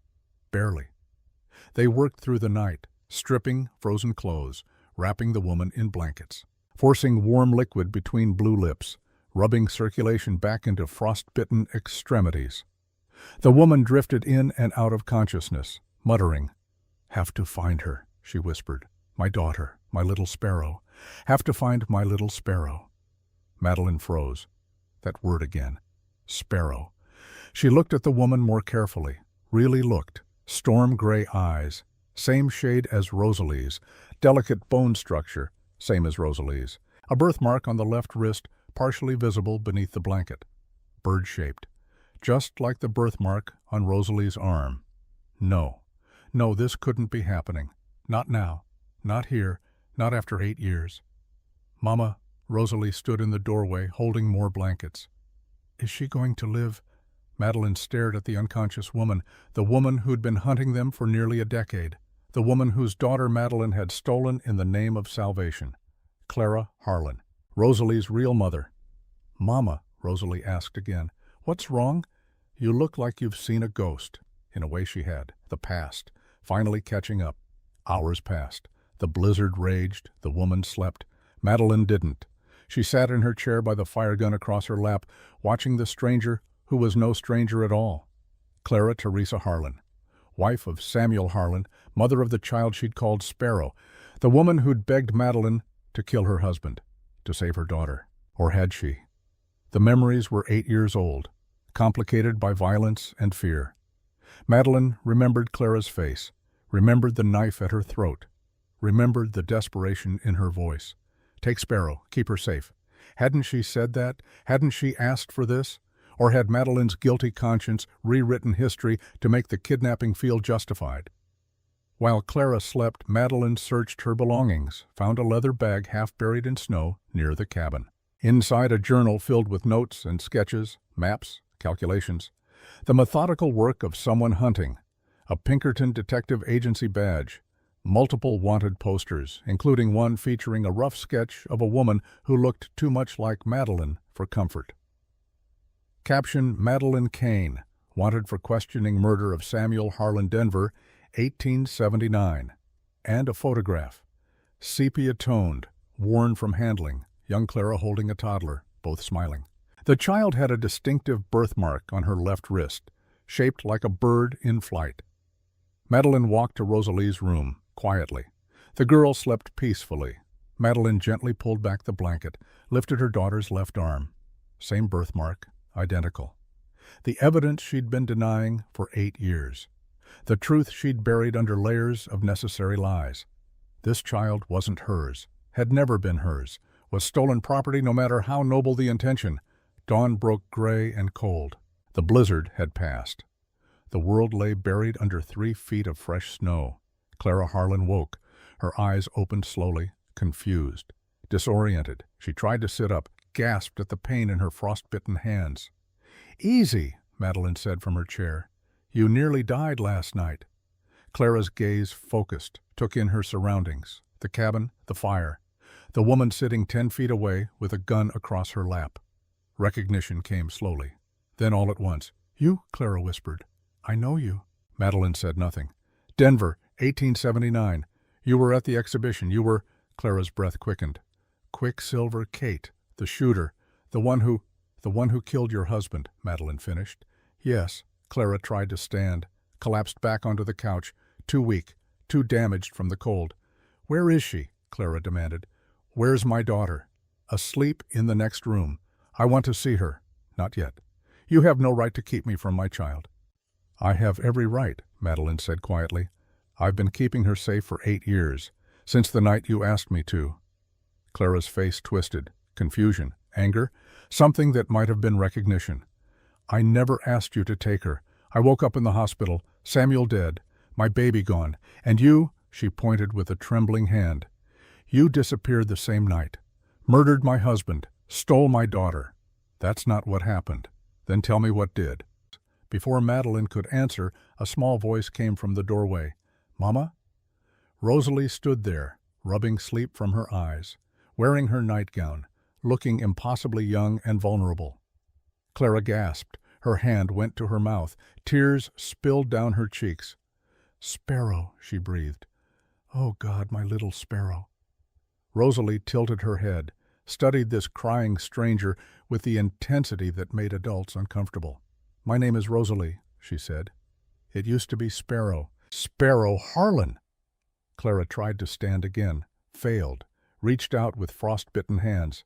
Barely. They worked through the night, stripping frozen clothes, wrapping the woman in blankets, forcing warm liquid between blue lips, rubbing circulation back into frost-bitten extremities. The woman drifted in and out of consciousness, muttering. Have to find her, she whispered. My daughter, my little Sparrow. Have to find my little sparrow." Madeline froze. That word again. Sparrow. She looked at the woman more carefully. Really looked. Storm-gray eyes. Same shade as Rosalie's. Delicate bone structure. Same as Rosalie's. A birthmark on the left wrist, partially visible beneath the blanket. Bird-shaped. Just like the birthmark on Rosalie's arm. No. No, this couldn't be happening. Not now. Not here. Not after 8 years. "Mama," Rosalie stood in the doorway, holding more blankets. "Is she going to live?" Madeline stared at the unconscious woman, the woman who'd been hunting them for nearly a decade, the woman whose daughter Madeline had stolen in the name of salvation. Clara Harlan, Rosalie's real mother. "Mama," Rosalie asked again, "what's wrong? You look like you've seen a ghost." In a way she had. The past, finally catching up. Hours passed. The blizzard raged. The woman slept. Madeline didn't. She sat in her chair by the fire gun across her lap, watching the stranger who was no stranger at all. Clara Teresa Harlan, wife of Samuel Harlan, mother of the child she'd called Sparrow, the woman who'd begged Madeline to kill her husband, to save her daughter. Or had she? The memories were 8 years old, complicated by violence and fear. Madeline remembered Clara's face, remembered the knife at her throat, remembered the desperation in her voice. Take Sparrow, keep her safe. Hadn't she said that? Hadn't she asked for this? Or had Madeline's guilty conscience rewritten history to make the kidnapping feel justified? While Clara slept, Madeline searched her belongings, found a leather bag half buried in snow near the cabin. Inside, a journal filled with notes and sketches, maps, calculations. The methodical work of someone hunting. A Pinkerton Detective Agency badge. Multiple wanted posters, including one featuring a rough sketch of a woman who looked too much like Madeline for comfort. Caption: Madeline Kane, wanted for questioning murder of Samuel Harlan Denver, 1879. And a photograph. Sepia-toned, worn from handling, young Clara holding a toddler, both smiling. The child had a distinctive birthmark on her left wrist, shaped like a bird in flight. Madeline walked to Rosalie's room, quietly. The girl slept peacefully. Madeline gently pulled back the blanket, lifted her daughter's left arm. Same birthmark, identical. The evidence she'd been denying for 8 years. The truth she'd buried under layers of necessary lies. This child wasn't hers, had never been hers, was stolen property no matter how noble the intention. Dawn broke gray and cold. The blizzard had passed. The world lay buried under 3 feet of fresh snow. Clara Harlan woke. Her eyes opened slowly, confused, disoriented. She tried to sit up, gasped at the pain in her frostbitten hands. "Easy," Madeline said from her chair. "You nearly died last night." Clara's gaze focused, took in her surroundings, the cabin, the fire, the woman sitting 10 feet away with a gun across her lap. Recognition came slowly. Then all at once, "You," Clara whispered. "I know you." Madeline said nothing. "Denver, 1879. You were at the exhibition. You were—" Clara's breath quickened. "Quicksilver Kate, the shooter, the one who killed your husband," Madeline finished. "Yes." Clara tried to stand, collapsed back onto the couch, too weak, too damaged from the cold. "Where is she?" Clara demanded. "Where's my daughter?" "Asleep in the next room. I want to see her." "Not yet. You have no right to keep me from my child." "I have every right," Madeline said quietly. "I've been keeping her safe for 8 years, since the night you asked me to." Clara's face twisted. Confusion, anger, something that might have been recognition. "I never asked you to take her. I woke up in the hospital, Samuel dead, my baby gone, and you," she pointed with a trembling hand, "you disappeared the same night, murdered my husband, stole my daughter. That's not what happened. Then tell me what did." Before Madeline could answer, a small voice came from the doorway. "Mama?" Rosalie stood there, rubbing sleep from her eyes, wearing her nightgown, looking impossibly young and vulnerable. Clara gasped. Her hand went to her mouth. Tears spilled down her cheeks. "Sparrow," she breathed. "Oh God, my little Sparrow." Rosalie tilted her head, studied this crying stranger with the intensity that made adults uncomfortable. "My name is Rosalie," she said. "It used to be Sparrow." "Sparrow Harlan!" Clara tried to stand again, failed, reached out with frost-bitten hands.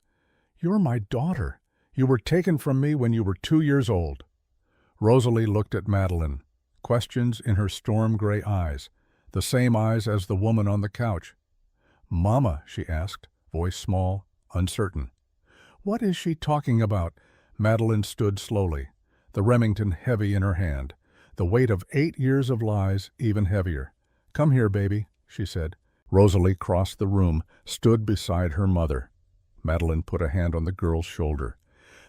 "You're my daughter. You were taken from me when you were 2 years old." Rosalie looked at Madeline, questions in her storm-gray eyes, the same eyes as the woman on the couch. "Mama," she asked, voice small, uncertain. "What is she talking about?" Madeline stood slowly, the Remington heavy in her hand, the weight of 8 years of lies even heavier. "Come here, baby," she said. Rosalie crossed the room, stood beside her mother. Madeline put a hand on the girl's shoulder.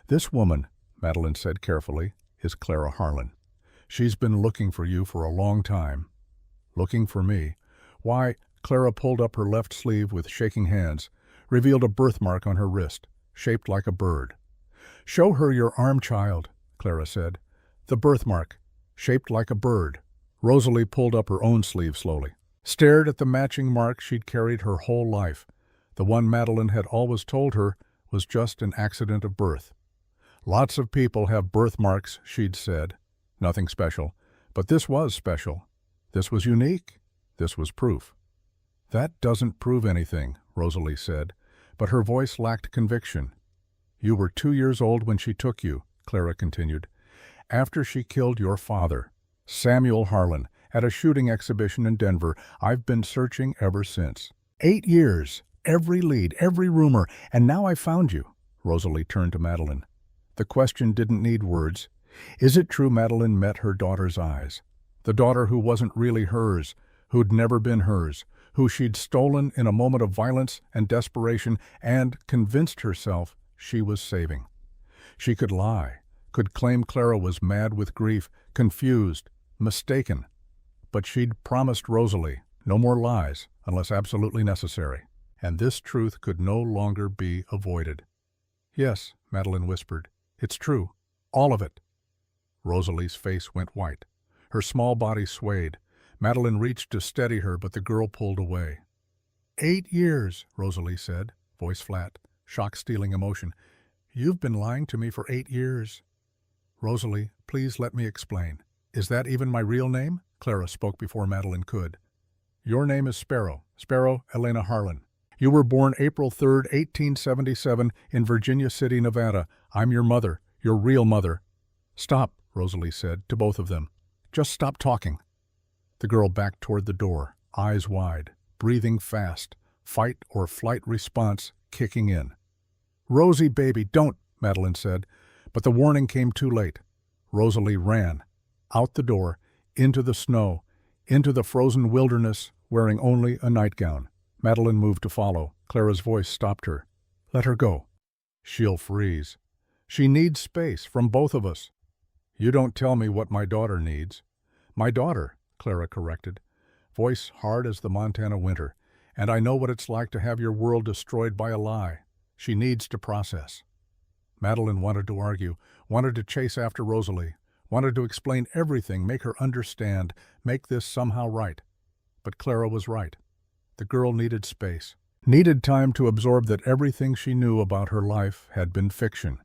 "This woman," Madeline said carefully, "is Clara Harlan. She's been looking for you for a long time." "Looking for me? Why?" Clara pulled up her left sleeve with shaking hands, revealed a birthmark on her wrist, shaped like a bird. "Show her your arm, child," Clara said. "The birthmark, shaped like a bird." Rosalie pulled up her own sleeve slowly, stared at the matching mark she'd carried her whole life. The one Madeline had always told her was just an accident of birth. Lots of people have birthmarks, she'd said. Nothing special. But this was special. This was unique. This was proof. "That doesn't prove anything," Rosalie said, but her voice lacked conviction. "You were 2 years old when she took you," Clara continued, "after she killed your father, Samuel Harlan, at a shooting exhibition in Denver. I've been searching ever since. 8 years, every lead, every rumor, and now I found you." Rosalie turned to Madeline. The question didn't need words. Is it true Madeline met her daughter's eyes? The daughter who wasn't really hers, who'd never been hers, who she'd stolen in a moment of violence and desperation and convinced herself she was saving. She could lie, could claim Clara was mad with grief, confused, mistaken. But she'd promised Rosalie no more lies unless absolutely necessary, and this truth could no longer be avoided. "Yes," Madeline whispered, "it's true, all of it." Rosalie's face went white. Her small body swayed. Madeline reached to steady her, but the girl pulled away. 8 years, Rosalie said, voice flat, shock-stealing emotion. "You've been lying to me for 8 years. "Rosalie, please let me explain. Is that even my real name?" Clara spoke before Madeline could. "Your name is Sparrow, Sparrow Elena Harlan. You were born April 3rd, 1877, in Virginia City, Nevada. I'm your mother, your real mother." "Stop," Rosalie said, to both of them. "Just stop talking." The girl backed toward the door, eyes wide, breathing fast, fight or flight response kicking in. "Rosie, baby, don't," Madeline said, but the warning came too late. Rosalie ran, out the door, into the snow, into the frozen wilderness, wearing only a nightgown. Madeline moved to follow. Clara's voice stopped her. "Let her go. She'll freeze. She needs space from both of us." "You don't tell me what my daughter needs." "My daughter," Clara corrected, voice hard as the Montana winter, "and I know what it's like to have your world destroyed by a lie. She needs to process." Madeline wanted to argue, wanted to chase after Rosalie, wanted to explain everything, make her understand, make this somehow right. But Clara was right. The girl needed space, needed time to absorb that everything she knew about her life had been fiction.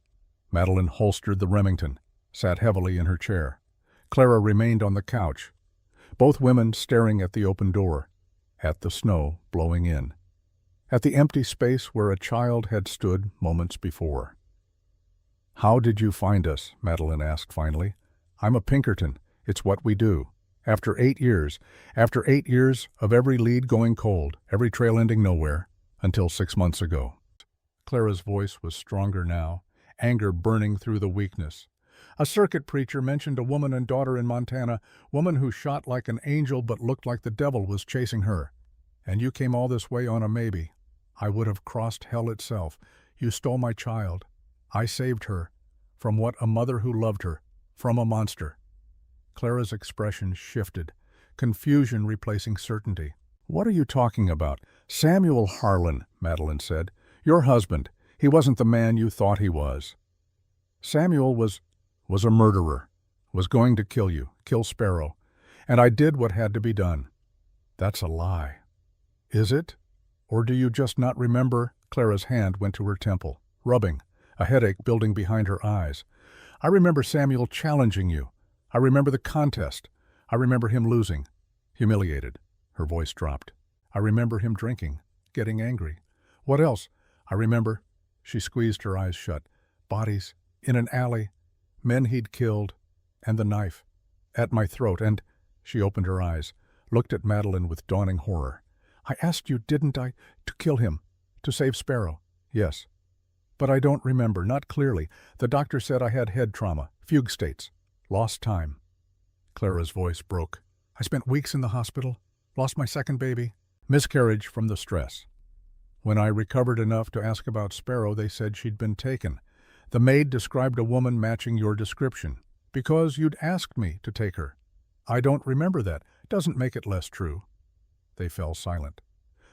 Madeline holstered the Remington, sat heavily in her chair. Clara remained on the couch, both women staring at the open door, at the snow blowing in, at the empty space where a child had stood moments before. "How did you find us?" Madeline asked finally. "I'm a Pinkerton. It's what we do. After 8 years of every lead going cold, every trail ending nowhere, until 6 months ago." Clara's voice was stronger now, anger burning through the weakness. "A circuit preacher mentioned a woman and daughter in Montana, woman who shot like an angel but looked like the devil was chasing her. And you came all this way on a maybe. I would have crossed hell itself. You stole my child. I saved her. From what a mother who loved her. From a monster." Clara's expression shifted, confusion replacing certainty. "What are you talking about?" "Samuel Harlan," Madeline said. "Your husband. He wasn't the man you thought he was. Samuel was a murderer, was going to kill you, kill Sparrow. And I did what had to be done." "That's a lie." "Is it? Or do you just not remember?" Clara's hand went to her temple, rubbing, a headache building behind her eyes. "I remember Samuel challenging you. I remember the contest. I remember him losing, humiliated." Her voice dropped. "I remember him drinking, getting angry. What else? I remember. She squeezed her eyes shut. Bodies. In an alley. Men he'd killed. And the knife. At my throat. And she opened her eyes, looked at Madeline with dawning horror. I asked you, didn't I, to kill him? To save Sparrow? Yes. But I don't remember, not clearly. The doctor said I had head trauma, fugue states, lost time. Clara's voice broke. I spent weeks in the hospital, lost my second baby, miscarriage from the stress. When I recovered enough to ask about Sparrow, they said she'd been taken. The maid described a woman matching your description, because you'd asked me to take her. I don't remember that. Doesn't make it less true. They fell silent.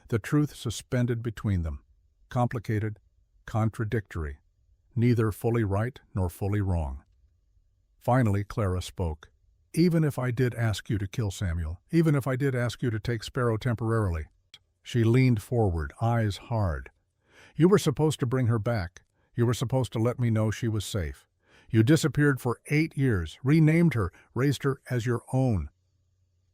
The truth suspended between them, complicated, contradictory, neither fully right nor fully wrong. Finally, Clara spoke. Even if I did ask you to kill Samuel, even if I did ask you to take Sparrow temporarily. She leaned forward, eyes hard. You were supposed to bring her back. You were supposed to let me know she was safe. You disappeared for 8 years, renamed her, raised her as your own.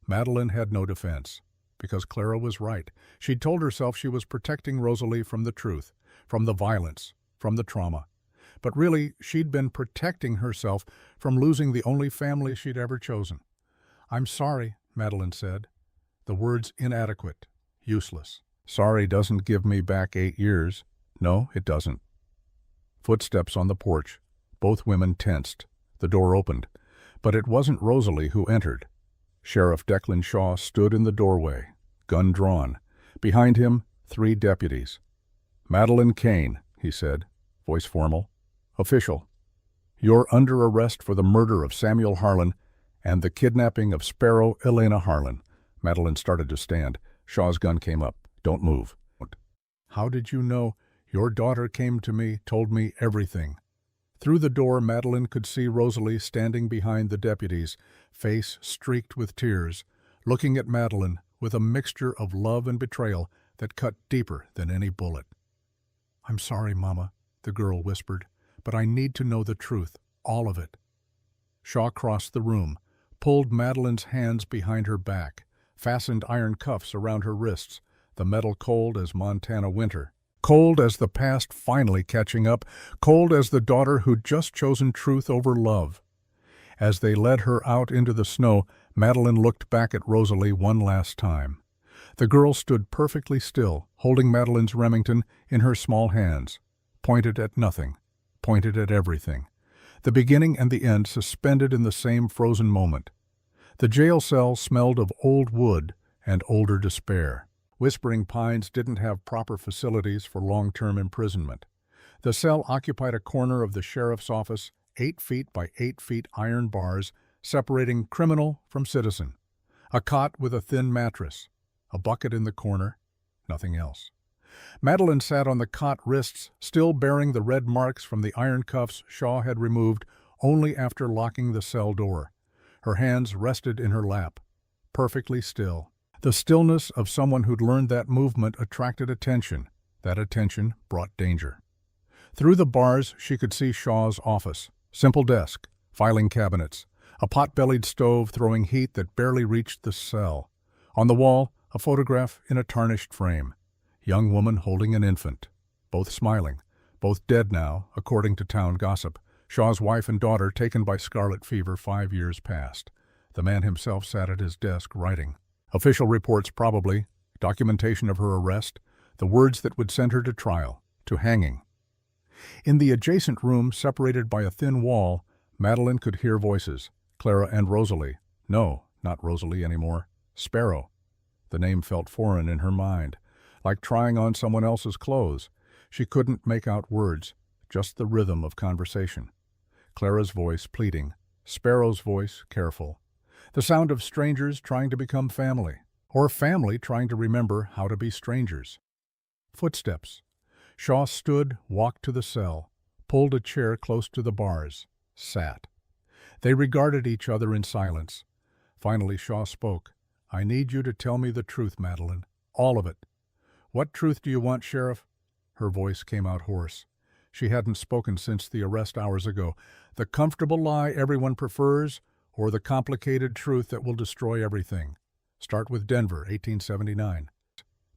Madeline had no defense, because Clara was right. She'd told herself she was protecting Rosalie from the truth, from the violence, from the trauma. But really, she'd been protecting herself from losing the only family she'd ever chosen. I'm sorry, Madeline said. The words inadequate, useless. Sorry doesn't give me back 8 years. No, it doesn't. Footsteps on the porch. Both women tensed. The door opened. But it wasn't Rosalie who entered. Sheriff Declan Shaw stood in the doorway, gun drawn. Behind him, 3 deputies. Madeline Kane, he said, voice formal. Official. You're under arrest for the murder of Samuel Harlan and the kidnapping of Sparrow Elena Harlan. Madeline started to stand. Shaw's gun came up. Don't move. How did you know? Your daughter came to me, told me everything. Through the door, Madeline could see Rosalie standing behind the deputies, face streaked with tears, looking at Madeline with a mixture of love and betrayal that cut deeper than any bullet. I'm sorry, Mama, the girl whispered, but I need to know the truth, all of it. Shaw crossed the room, pulled Madeline's hands behind her back, fastened iron cuffs around her wrists, the metal cold as Montana winter. Cold as the past finally catching up, cold as the daughter who'd just chosen truth over love. As they led her out into the snow, Madeline looked back at Rosalie one last time. The girl stood perfectly still, holding Madeline's Remington in her small hands, pointed at nothing, pointed at everything. The beginning and the end suspended in the same frozen moment. The jail cell smelled of old wood and older despair. Whispering Pines didn't have proper facilities for long-term imprisonment. The cell occupied a corner of the sheriff's office, 8 feet by 8 feet iron bars separating criminal from citizen. A cot with a thin mattress, a bucket in the corner, nothing else. Madeline sat on the cot, wrists still bearing the red marks from the iron cuffs Shaw had removed only after locking the cell door. Her hands rested in her lap, perfectly still. The stillness of someone who'd learned that movement attracted attention. That attention brought danger. Through the bars, she could see Shaw's office. Simple desk, filing cabinets, a pot-bellied stove throwing heat that barely reached the cell. On the wall, a photograph in a tarnished frame. Young woman holding an infant. Both smiling. Both dead now, according to town gossip. Shaw's wife and daughter taken by scarlet fever 5 years past. The man himself sat at his desk writing. Official reports probably, documentation of her arrest, the words that would send her to trial, to hanging. In the adjacent room, separated by a thin wall, Madeline could hear voices. Clara and Rosalie. No, not Rosalie anymore. Sparrow. The name felt foreign in her mind, like trying on someone else's clothes. She couldn't make out words, just the rhythm of conversation. Clara's voice pleading, Sparrow's voice careful. The sound of strangers trying to become family, or family trying to remember how to be strangers. Footsteps. Shaw stood, walked to the cell, pulled a chair close to the bars, sat. They regarded each other in silence. Finally Shaw spoke. I need you to tell me the truth, Madeline. All of it. What truth do you want, Sheriff? Her voice came out hoarse. She hadn't spoken since the arrest hours ago. The comfortable lie everyone prefers, or the complicated truth that will destroy everything. Start with Denver, 1879.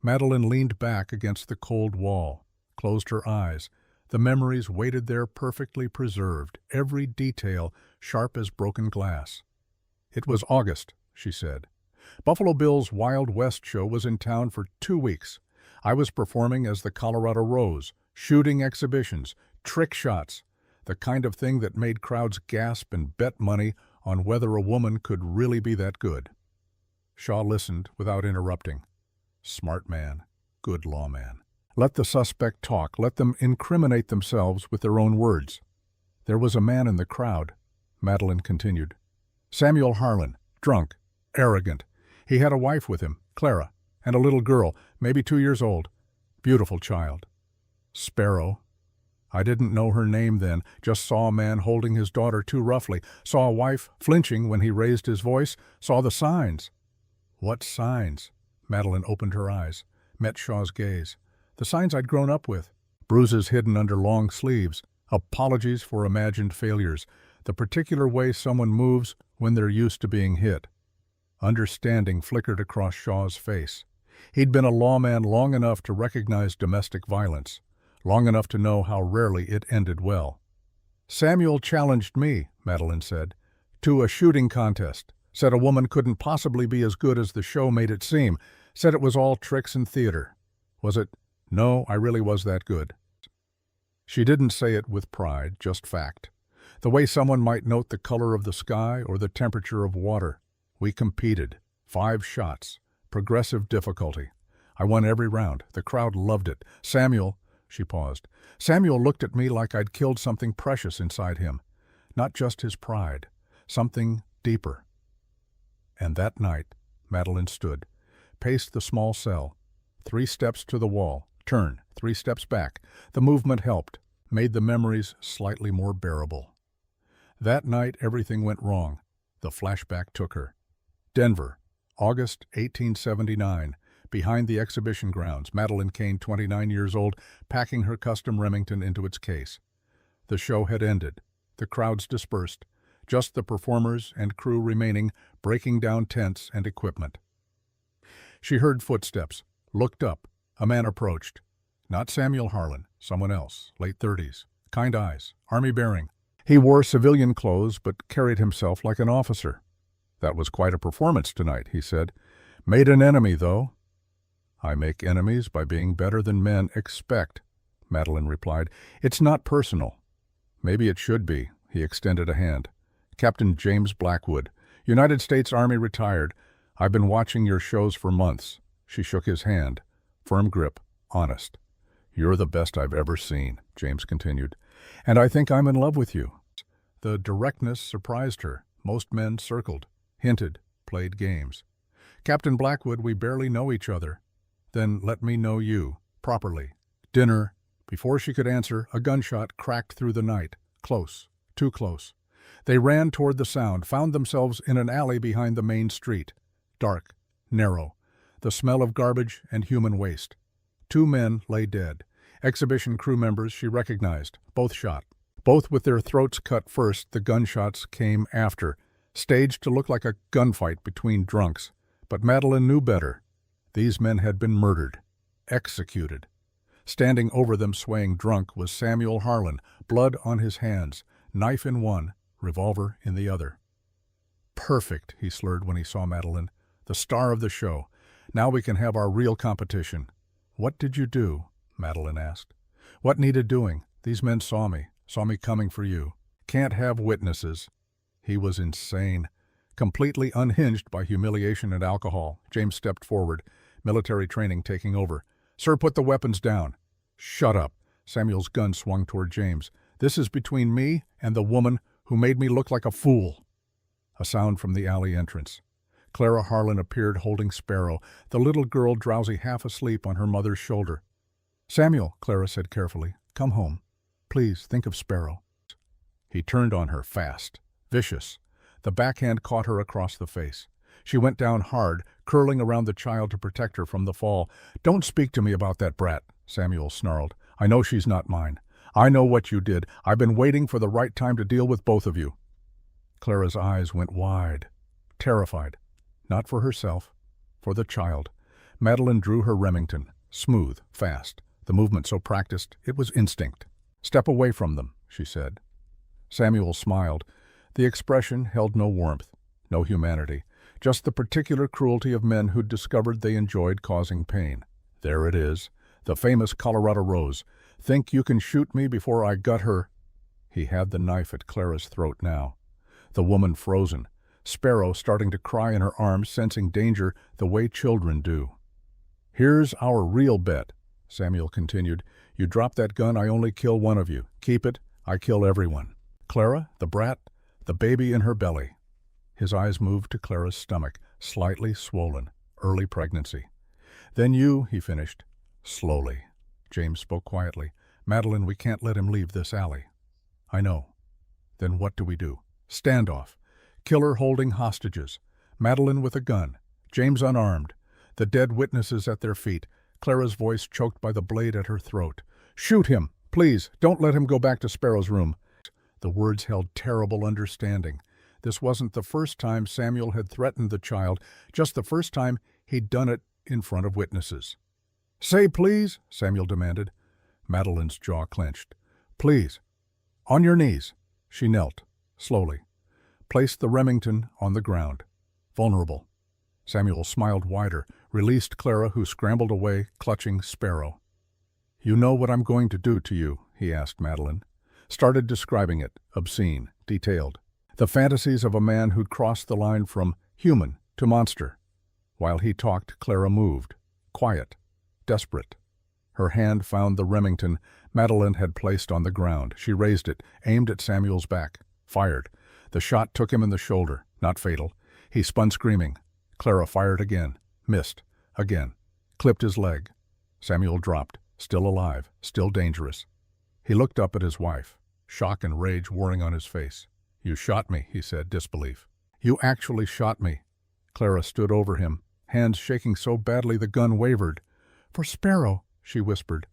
Madeline leaned back against the cold wall, closed her eyes. The memories waited there perfectly preserved, every detail sharp as broken glass. It was August, she said. Buffalo Bill's Wild West show was in town for 2 weeks. I was performing as the Colorado Rose, shooting exhibitions, trick shots, the kind of thing that made crowds gasp and bet money on whether a woman could really be that good. Shaw listened without interrupting. Smart man, good lawman. Let the suspect talk, let them incriminate themselves with their own words. There was a man in the crowd, Madeline continued. Samuel Harlan, drunk, arrogant. He had a wife with him, Clara, and a little girl, maybe 2 years old. Beautiful child. Sparrow. I didn't know her name then, just saw a man holding his daughter too roughly, saw a wife flinching when he raised his voice, saw the signs. What signs? Madeline opened her eyes, met Shaw's gaze. The signs I'd grown up with. Bruises hidden under long sleeves, apologies for imagined failures, the particular way someone moves when they're used to being hit. Understanding flickered across Shaw's face. He'd been a lawman long enough to recognize domestic violence, long enough to know how rarely it ended well. Samuel challenged me, Madeline said, to a shooting contest. Said a woman couldn't possibly be as good as the show made it seem. Said it was all tricks and theater. Was it? No, I really was that good. She didn't say it with pride, just fact. The way someone might note the color of the sky or the temperature of water. We competed. 5 shots. Progressive difficulty. I won every round. The crowd loved it. Samuel, she paused. Samuel looked at me like I'd killed something precious inside him. Not just his pride. Something deeper. And that night, Madeline stood, paced the small cell, 3 steps to the wall, turn, 3 steps back. The movement helped, made the memories slightly more bearable. That night, everything went wrong. The flashback took her. Denver, August 1879, behind the exhibition grounds, Madeline Kane, 29 years old, packing her custom Remington into its case. The show had ended. The crowds dispersed. Just the performers and crew remaining, breaking down tents and equipment. She heard footsteps, looked up. A man approached. Not Samuel Harlan, someone else, late 30s, kind eyes, army bearing. He wore civilian clothes but carried himself like an officer. That was quite a performance tonight, he said. Made an enemy, though. I make enemies by being better than men expect, Madeline replied. It's not personal. Maybe it should be, he extended a hand. Captain James Blackwood, United States Army retired. I've been watching your shows for months. She shook his hand. Firm grip, honest. You're the best I've ever seen, James continued. And I think I'm in love with you. The directness surprised her. Most men circled, hinted, played games. Captain Blackwood, we barely know each other. Then let me know you, properly. Dinner. Before she could answer, a gunshot cracked through the night. Close, too close. They ran toward the sound, found themselves in an alley behind the main street. Dark, narrow, the smell of garbage and human waste. 2 men lay dead. Exhibition crew members she recognized, both shot. Both with their throats cut first, the gunshots came after, staged to look like a gunfight between drunks. But Madeline knew better. These men had been murdered, executed. Standing over them swaying drunk was Samuel Harlan, blood on his hands, knife in one, revolver in the other. Perfect, he slurred when he saw Madeline. The star of the show. Now we can have our real competition. What did you do? Madeline asked. What needed doing? These men saw me coming for you. Can't have witnesses. He was insane. Completely unhinged by humiliation and alcohol, James stepped forward, military training taking over. Sir, put the weapons down. Shut up. Samuel's gun swung toward James. This is between me and the woman who made me look like a fool. A sound from the alley entrance. Clara Harlan appeared holding Sparrow, the little girl drowsy half asleep on her mother's shoulder. Samuel, Clara said carefully, come home. Please think of Sparrow. He turned on her fast, vicious. The backhand caught her across the face. She went down hard, curling around the child to protect her from the fall. Don't speak to me about that brat, Samuel snarled. I know she's not mine. I know what you did. I've been waiting for the right time to deal with both of you. Clara's eyes went wide, terrified. Not for herself, for the child. Madeline drew her Remington, smooth, fast, the movement so practiced it was instinct. "Step away from them," she said. Samuel smiled. The expression held no warmth, no humanity, just the particular cruelty of men who'd discovered they enjoyed causing pain. "There it is, the famous Colorado Rose. Think you can shoot me before I gut her?" He had the knife at Clara's throat now. The woman frozen, Sparrow starting to cry in her arms, sensing danger the way children do. "Here's our real bet," Samuel continued. "You drop that gun, I only kill one of you. Keep it, I kill everyone. Clara, the brat, the baby in her belly." His eyes moved to Clara's stomach, slightly swollen, early pregnancy. "Then you," he finished. "Slowly." James spoke quietly. "Madeline, we can't let him leave this alley." "I know." "Then what do we do?" "Standoff. Killer holding hostages. Madeline with a gun. James unarmed. The dead witnesses at their feet. Clara's voice choked by the blade at her throat. "Shoot him! Please, don't let him go back to Sparrow's room." The words held terrible understanding. This wasn't the first time Samuel had threatened the child, just the first time he'd done it in front of witnesses. "Say please," Samuel demanded. Madeline's jaw clenched. "Please. On your knees." She knelt, slowly. Placed the Remington on the ground. Vulnerable. Samuel smiled wider, released Clara, who scrambled away, clutching Sparrow. "You know what I'm going to do to you?" he asked Madeline. Started describing it, obscene, detailed. The fantasies of a man who'd crossed the line from human to monster. While he talked, Clara moved, quiet, desperate. Her hand found the Remington Madeline had placed on the ground. She raised it, aimed at Samuel's back, fired. The shot took him in the shoulder, not fatal. He spun screaming. Clara fired again, missed, again, clipped his leg. Samuel dropped, still alive, still dangerous. He looked up at his wife, shock and rage warring on his face. "You shot me," he said, disbelief. "You actually shot me." Clara stood over him, hands shaking so badly the gun wavered. "For Sparrow," she whispered.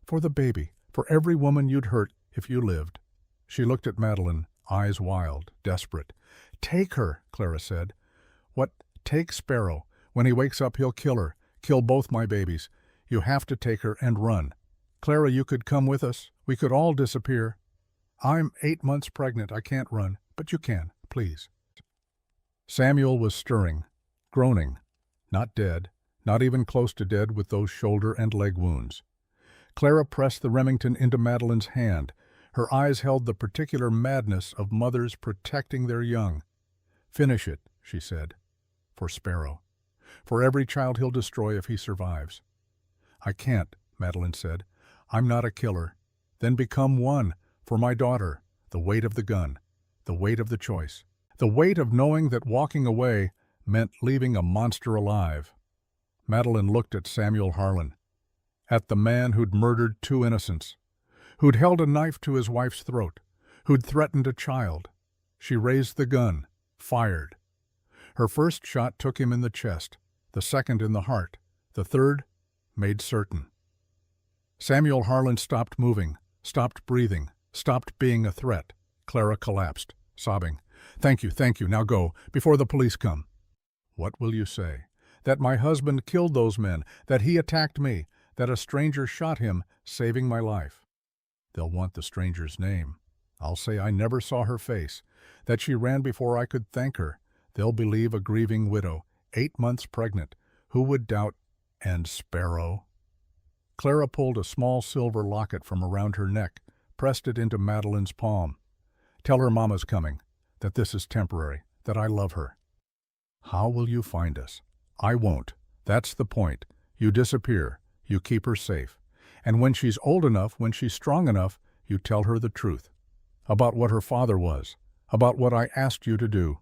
"For the baby, for every woman you'd hurt if you lived." She looked at Madeline, eyes wild, desperate. "Take her," Clara said. "What? Take Sparrow. When he wakes up, he'll kill her, kill both my babies. You have to take her and run. Clara, you could come with us. We could all disappear." "I'm 8 months pregnant. I can't run, but you can, please." Samuel was stirring, groaning. Not dead, not even close to dead with those shoulder and leg wounds. Clara pressed the Remington into Madeline's hand. Her eyes held the particular madness of mothers protecting their young. "Finish it," she said. "For Sparrow. For every child he'll destroy if he survives." "I can't," Madeline said. "I'm not a killer." "Then become one. For my daughter. The weight of the gun. The weight of the choice. The weight of knowing that walking away meant leaving a monster alive." Madeline looked at Samuel Harlan. At the man who'd murdered 2 innocents. Who'd held a knife to his wife's throat. Who'd threatened a child. She raised the gun. Fired. Her first shot took him in the chest. The second in the heart. The third made certain. Samuel Harlan stopped moving, stopped breathing, stopped being a threat. Clara collapsed, sobbing. Thank you, now go, before the police come." "What will you say?" "That my husband killed those men, that he attacked me, that a stranger shot him, saving my life." "They'll want the stranger's name." "I'll say I never saw her face, that she ran before I could thank her. They'll believe a grieving widow, 8 months pregnant. Who would doubt? And Sparrow." Clara pulled a small silver locket from around her neck, pressed it into Madeline's palm. "Tell her Mama's coming, that this is temporary, that I love her." "How will you find us?" "I won't. That's the point. You disappear. You keep her safe. And when she's old enough, when she's strong enough, you tell her the truth. About what her father was. About what I asked you to do."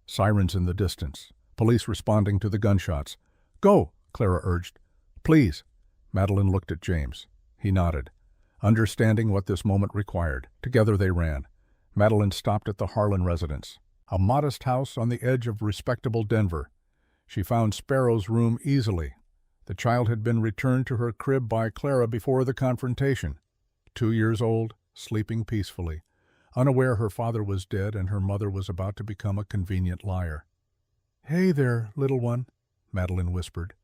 Sirens in the distance. Police responding to the gunshots. "Go," Clara urged. "Please." Madeline looked at James. He nodded, understanding what this moment required. Together they ran. Madeline stopped at the Harlan residence, a modest house on the edge of respectable Denver. She found Sparrow's room easily. The child had been returned to her crib by Clara before the confrontation. 2 years old, sleeping peacefully, unaware her father was dead and her mother was about to become a convenient liar. "Hey there, little one," Madeline whispered.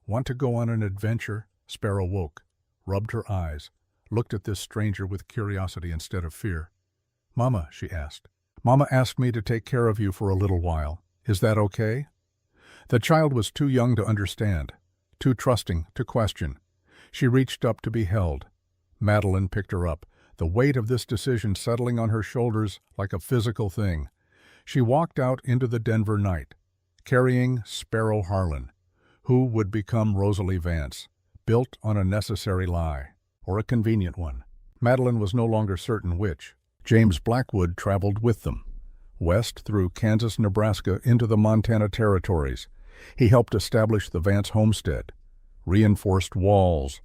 Want to go on an adventure? Sparrow woke, rubbed her eyes, looked at this stranger with curiosity instead of fear. Mama, she asked. Mama asked me to take care of you for a little while. Is that okay? The child was too young to understand, too trusting to question. She reached up to be held. Madeline picked her up, the weight of this decision settling on her shoulders like a physical thing. She walked out into the Denver night, carrying Sparrow Harlan, who would become Rosalie Vance, built on a necessary lie, or a convenient one. Madeline was no longer certain which. James Blackwood traveled with them, west through Kansas, Nebraska, into the Montana territories. He helped establish the Vance homestead, reinforced walls,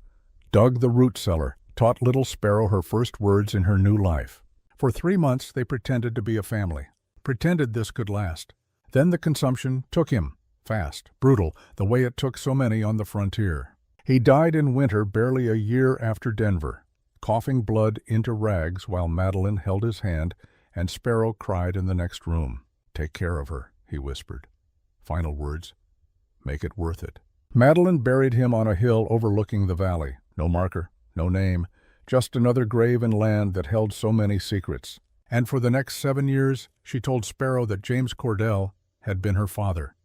dug the root cellar, taught little Sparrow her first words in her new life. For 3 months they pretended to be a family, pretended this could last. Then the consumption took him, fast, brutal, the way it took so many on the frontier. He died in winter barely a year after Denver, coughing blood into rags while Madeline held his hand and Sparrow cried in the next room. Take care of her, he whispered. Final words, make it worth it. Madeline buried him on a hill overlooking the valley. No marker, no name, just another grave in land that held so many secrets. And for the next 7 years, she told Sparrow that James Cordell had been her father,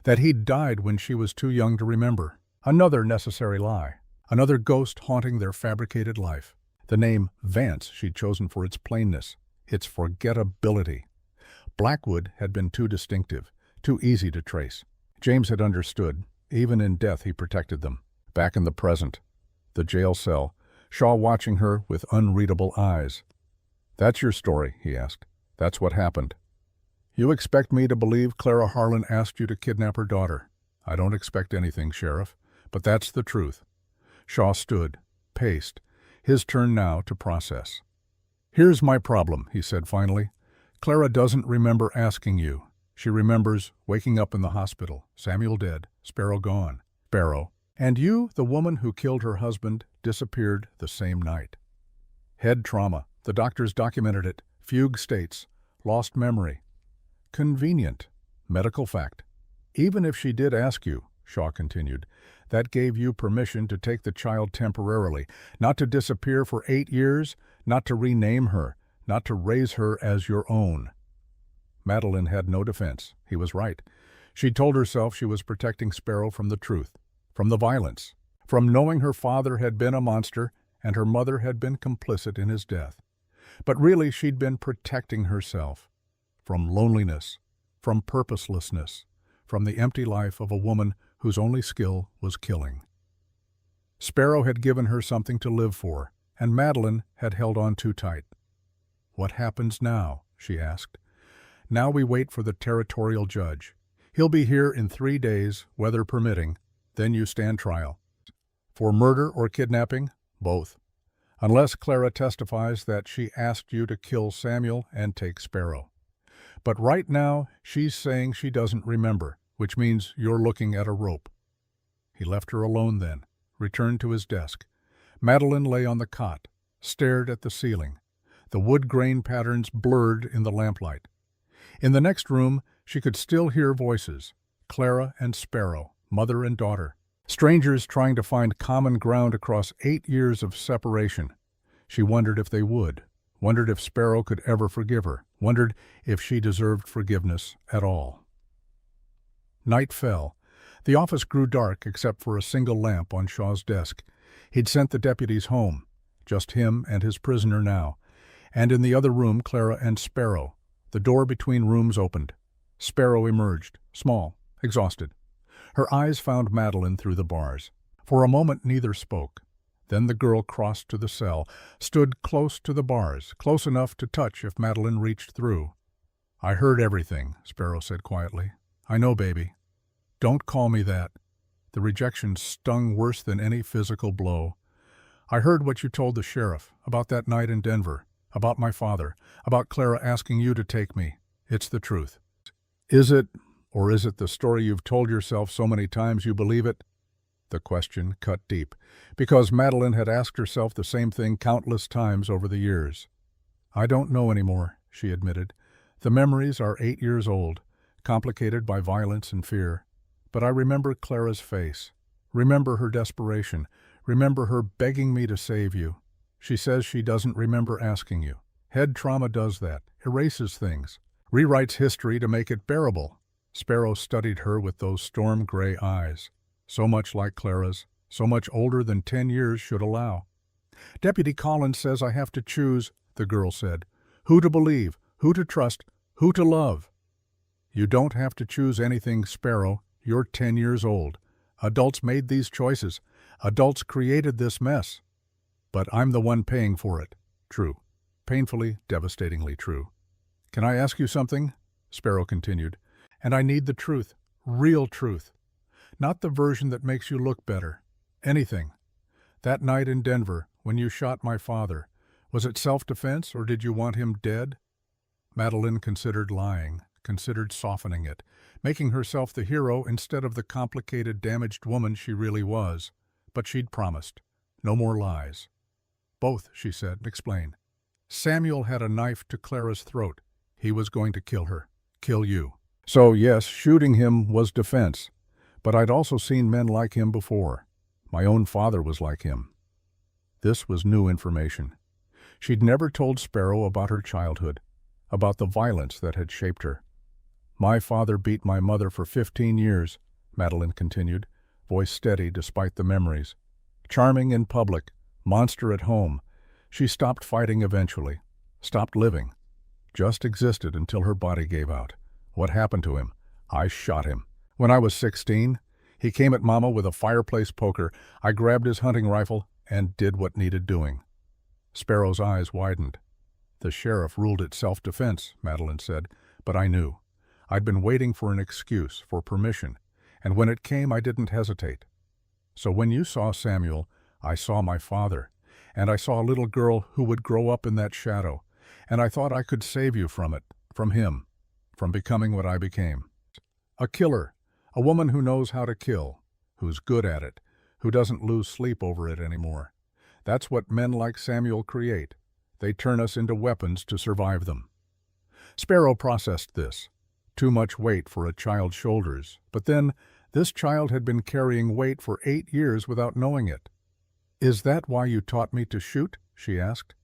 that he'd died when she was too young to remember. Another necessary lie, another ghost haunting their fabricated life. The name Vance she'd chosen for its plainness, its forgettability. Blackwood had been too distinctive, too easy to trace. James had understood. Even in death he protected them. Back in the present, the jail cell, Shaw watching her with unreadable eyes. That's your story, he asked. That's what happened. You expect me to believe Clara Harlan asked you to kidnap her daughter? I don't expect anything, Sheriff, but that's the truth. Shaw stood, paced, his turn now to process. Here's my problem, he said finally. Clara doesn't remember asking you. She remembers waking up in the hospital, Samuel dead, Sparrow gone. Sparrow. And you, the woman who killed her husband, disappeared the same night. Head trauma. The doctors documented it. Fugue states. Lost memory. Convenient. Medical fact. Even if she did ask you, Shaw continued, that gave you permission to take the child temporarily, not to disappear for 8 years, not to rename her, not to raise her as your own. Madeline had no defense. He was right. She told herself she was protecting Sparrow from the truth, from the violence, from knowing her father had been a monster and her mother had been complicit in his death. But really she'd been protecting herself from loneliness, from purposelessness, from the empty life of a woman whose only skill was killing. Sparrow had given her something to live for, and Madeline had held on too tight. What happens now? She asked. Now we wait for the territorial judge. He'll be here in 3 days, weather permitting. Then you stand trial. For murder or kidnapping? Both. Unless Clara testifies that she asked you to kill Samuel and take Sparrow. But right now, she's saying she doesn't remember, which means you're looking at a rope. He left her alone then, returned to his desk. Madeline lay on the cot, stared at the ceiling. The wood grain patterns blurred in the lamplight. In the next room, she could still hear voices, Clara and Sparrow, mother and daughter, strangers trying to find common ground across 8 years of separation. She wondered if they would, wondered if Sparrow could ever forgive her, wondered if she deserved forgiveness at all. Night fell. The office grew dark except for a single lamp on Shaw's desk. He'd sent the deputies home, just him and his prisoner now, and in the other room Clara and Sparrow. The door between rooms opened. Sparrow emerged, small, exhausted. Her eyes found Madeline through the bars. For a moment neither spoke. Then the girl crossed to the cell, stood close to the bars, close enough to touch if Madeline reached through. I heard everything, Sparrow said quietly. I know, baby. Don't call me that. The rejection stung worse than any physical blow. I heard what you told the sheriff about that night in Denver, about my father, about Clara asking you to take me. It's the truth. Is it, or is it the story you've told yourself so many times you believe it? The question cut deep, because Madeline had asked herself the same thing countless times over the years. I don't know anymore, she admitted. The memories are 8 years old, complicated by violence and fear. But I remember Clara's face, Remember her desperation. Remember her begging me to save you. She says she doesn't remember asking you. Head trauma does that, erases things, rewrites history to make it bearable. Sparrow studied her with those storm-gray eyes, so much like Clara's, so much older than 10 years should allow. Deputy Collins says I have to choose, the girl said. Who to believe, who to trust, who to love. You don't have to choose anything, Sparrow. You're 10 years old. Adults made these choices. Adults created this mess. But I'm the one paying for it. True. Painfully, devastatingly true. Can I ask you something? Sparrow continued. And I need the truth. Real truth. Not the version that makes you look better. Anything. That night in Denver, when you shot my father, was it self-defense or did you want him dead? Madeline considered lying, considered softening it, making herself the hero instead of the complicated, damaged woman she really was. But she'd promised. No more lies. Both, she said. Explain. Samuel had a knife to Clara's throat. He was going to kill her. Kill you. So, yes, shooting him was defense. But I'd also seen men like him before. My own father was like him. This was new information. She'd never told Sparrow about her childhood, about the violence that had shaped her. My father beat my mother for 15 years, Madeline continued, voice steady despite the memories. Charming in public, monster at home. She stopped fighting eventually, stopped living, just existed until her body gave out. What happened to him? I shot him. When I was 16, he came at Mama with a fireplace poker. I grabbed his hunting rifle and did what needed doing. Sparrow's eyes widened. The sheriff ruled it self-defense, Madeline said, but I knew. I'd been waiting for an excuse, for permission, and when it came I didn't hesitate. So when you saw Samuel, I saw my father, and I saw a little girl who would grow up in that shadow, and I thought I could save you from it, from him, from becoming what I became. A killer, a woman who knows how to kill, who's good at it, who doesn't lose sleep over it anymore. That's what men like Samuel create. They turn us into weapons to survive them. Sparrow processed this. Too much weight for a child's shoulders, but then this child had been carrying weight for 8 years without knowing it. Is that why you taught me to shoot? She asked.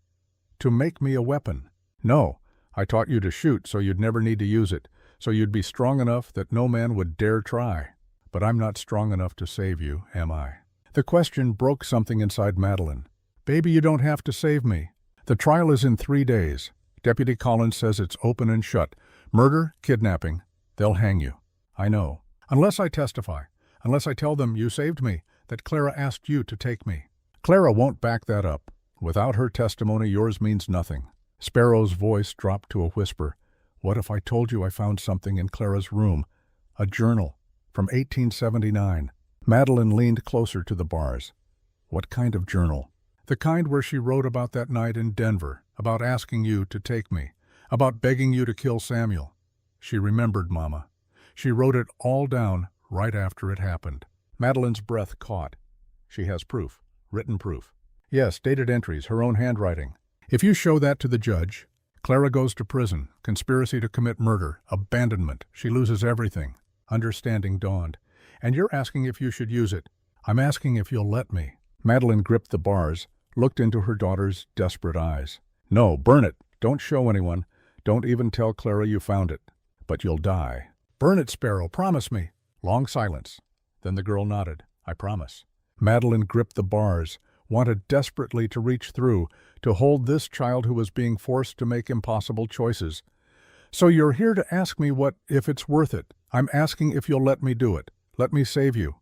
To make me a weapon. No, I taught you to shoot so you'd never need to use it, so you'd be strong enough that no man would dare try. But I'm not strong enough to save you, am I? The question broke something inside Madeline. Baby, you don't have to save me. The trial is in 3 days. Deputy Collins says it's open and shut. Murder, kidnapping. They'll hang you. I know. Unless I testify. Unless I tell them you saved me, that Clara asked you to take me. Clara won't back that up. Without her testimony, yours means nothing. Sparrow's voice dropped to a whisper. What if I told you I found something in Clara's room? A journal from 1879. Madeline leaned closer to the bars. What kind of journal? The kind where she wrote about that night in Denver, about asking you to take me, about begging you to kill Samuel. She remembered, Mama. She wrote it all down right after it happened. Madeline's breath caught. She has proof, written proof. Yes, dated entries, her own handwriting. If you show that to the judge, Clara goes to prison, conspiracy to commit murder, abandonment. She loses everything. Understanding dawned. And you're asking if you should use it. I'm asking if you'll let me. Madeline gripped the bars, looked into her daughter's desperate eyes. No, burn it. Don't show anyone. Don't even tell Clara you found it. But you'll die. Burn it, Sparrow. Promise me. Long silence. Then the girl nodded. I promise. Madeline gripped the bars, wanted desperately to reach through, to hold this child who was being forced to make impossible choices. So you're here to ask me if it's worth it. I'm asking if you'll let me do it. Let me save you.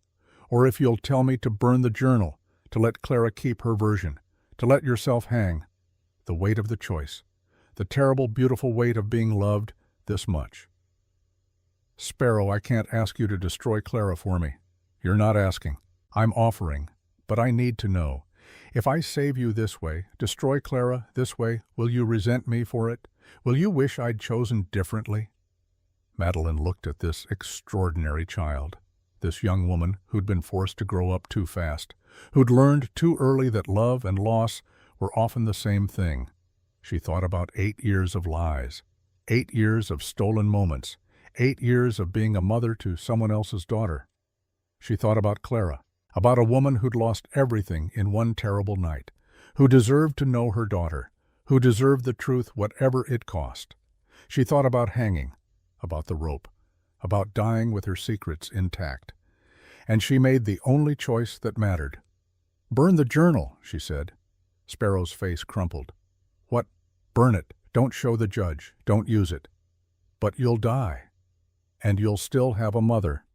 Or if you'll tell me to burn the journal, to let Clara keep her version, to let yourself hang. The weight of the choice. The terrible, beautiful weight of being loved this much. Sparrow, I can't ask you to destroy Clara for me. You're not asking. I'm offering. But I need to know. If I save you this way, destroy Clara this way, will you resent me for it? Will you wish I'd chosen differently? Madeline looked at this extraordinary child, this young woman who'd been forced to grow up too fast, who'd learned too early that love and loss were often the same thing. She thought about 8 years of lies, 8 years of stolen moments, 8 years of being a mother to someone else's daughter. She thought about Clara, about a woman who'd lost everything in one terrible night, who deserved to know her daughter, who deserved the truth whatever it cost. She thought about hanging, about the rope, about dying with her secrets intact. And she made the only choice that mattered. "Burn the journal," she said. Sparrow's face crumpled. "What? Burn it. Don't show the judge. Don't use it. But you'll die. And you'll still have a mother.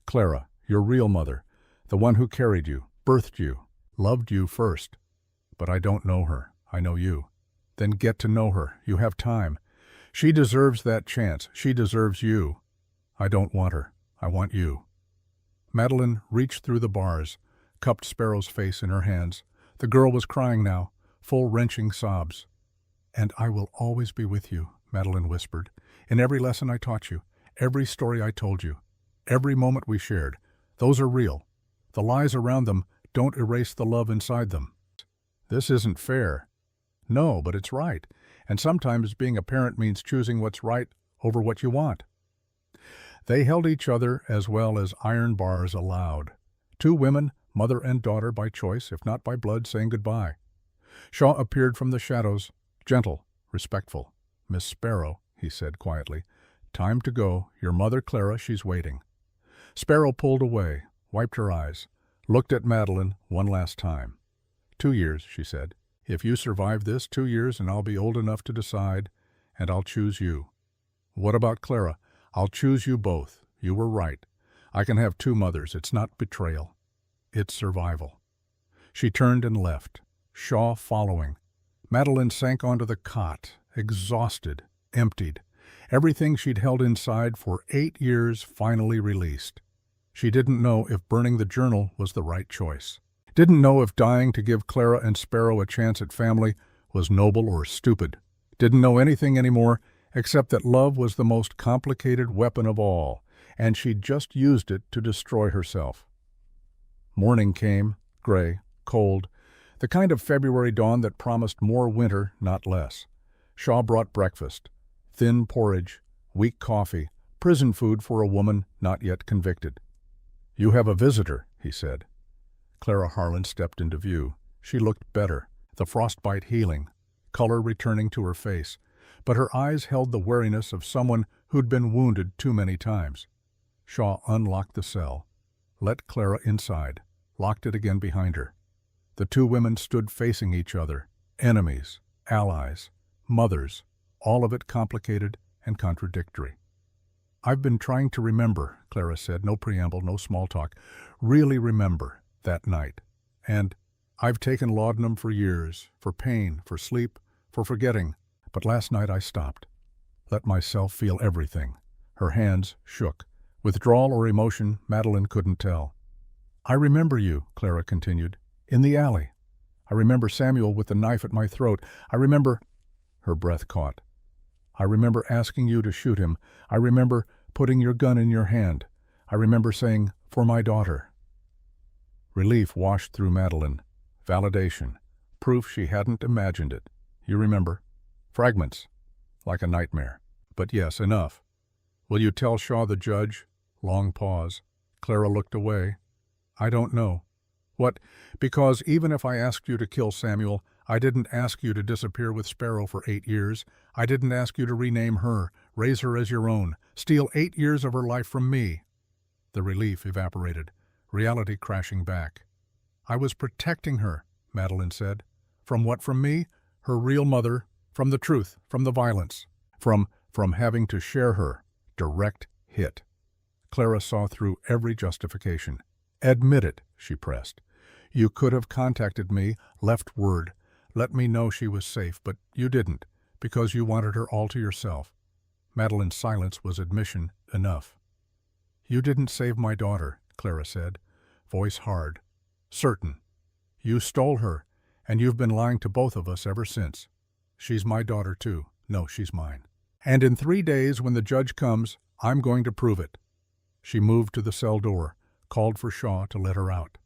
Clara, your real mother, the one who carried you, birthed you, loved you first. But I don't know her. I know you. Then get to know her. You have time. She deserves that chance. She deserves you. I don't want her. I want you." Madeline reached through the bars, cupped Sparrow's face in her hands. The girl was crying now, full wrenching sobs. "And I will always be with you," Madeline whispered, "in every lesson I taught you, every story I told you, every moment we shared. Those are real. The lies around them don't erase the love inside them." "This isn't fair." "No, but it's right. And sometimes being a parent means choosing what's right over what you want." They held each other as well as iron bars allowed. Two women, mother and daughter by choice, if not by blood, saying goodbye. Shaw appeared from the shadows, gentle, respectful. "Miss Sparrow," he said quietly, "time to go. Your mother, Clara, she's waiting." Sparrow pulled away, wiped her eyes, looked at Madeline one last time. 2 years, she said. "If you survive this, 2 years and I'll be old enough to decide, and I'll choose you." "What about Clara?" "I'll choose you both. You were right. I can have 2 mothers. It's not betrayal. It's survival." She turned and left, Shaw following. Madeline sank onto the cot, exhausted, emptied. Everything she'd held inside for 8 years finally released. She didn't know if burning the journal was the right choice. Didn't know if dying to give Clara and Sparrow a chance at family was noble or stupid. Didn't know anything anymore except that love was the most complicated weapon of all, and she'd just used it to destroy herself. Morning came, gray, cold, the kind of February dawn that promised more winter, not less. Shaw brought breakfast, thin porridge, weak coffee, prison food for a woman not yet convicted. "You have a visitor," he said. Clara Harlan stepped into view. She looked better, the frostbite healing, color returning to her face, but her eyes held the wariness of someone who'd been wounded too many times. Shaw unlocked the cell, let Clara inside, locked it again behind her. The 2 women stood facing each other, enemies, allies, mothers, all of it complicated and contradictory. "I've been trying to remember," Clara said, no preamble, no small talk, "really remember that night. And I've taken laudanum for years, for pain, for sleep, for forgetting, but last night I stopped. Let myself feel everything." Her hands shook. Withdrawal or emotion, Madeline couldn't tell. "I remember you," Clara continued, "in the alley. I remember Samuel with the knife at my throat. I remember—" Her breath caught. "I remember asking you to shoot him. I remember putting your gun in your hand. I remember saying, 'For my daughter.'" Relief washed through Madeline. Validation. Proof she hadn't imagined it. "You remember. Fragments. Like a nightmare. But yes, enough. Will you tell Shaw the judge?" Long pause. Clara looked away. "I don't know." "What? Because even if I asked you to kill Samuel, I didn't ask you to disappear with Sparrow for 8 years. I didn't ask you to rename her, raise her as your own, steal 8 years of her life from me." The relief evaporated, reality crashing back. "I was protecting her," Madeline said. "From what? From me? Her real mother. From the truth. From the violence. From having to share her. Direct hit." Clara saw through every justification. "Admit it," she pressed. "You could have contacted me, left word, let me know she was safe, but you didn't, because you wanted her all to yourself." Madeline's silence was admission enough. "You didn't save my daughter," Clara said, voice hard. "Certain. You stole her, and you've been lying to both of us ever since. She's my daughter too. No, she's mine. And in 3 days, when the judge comes, I'm going to prove it." She moved to the cell door, called for Shaw to let her out.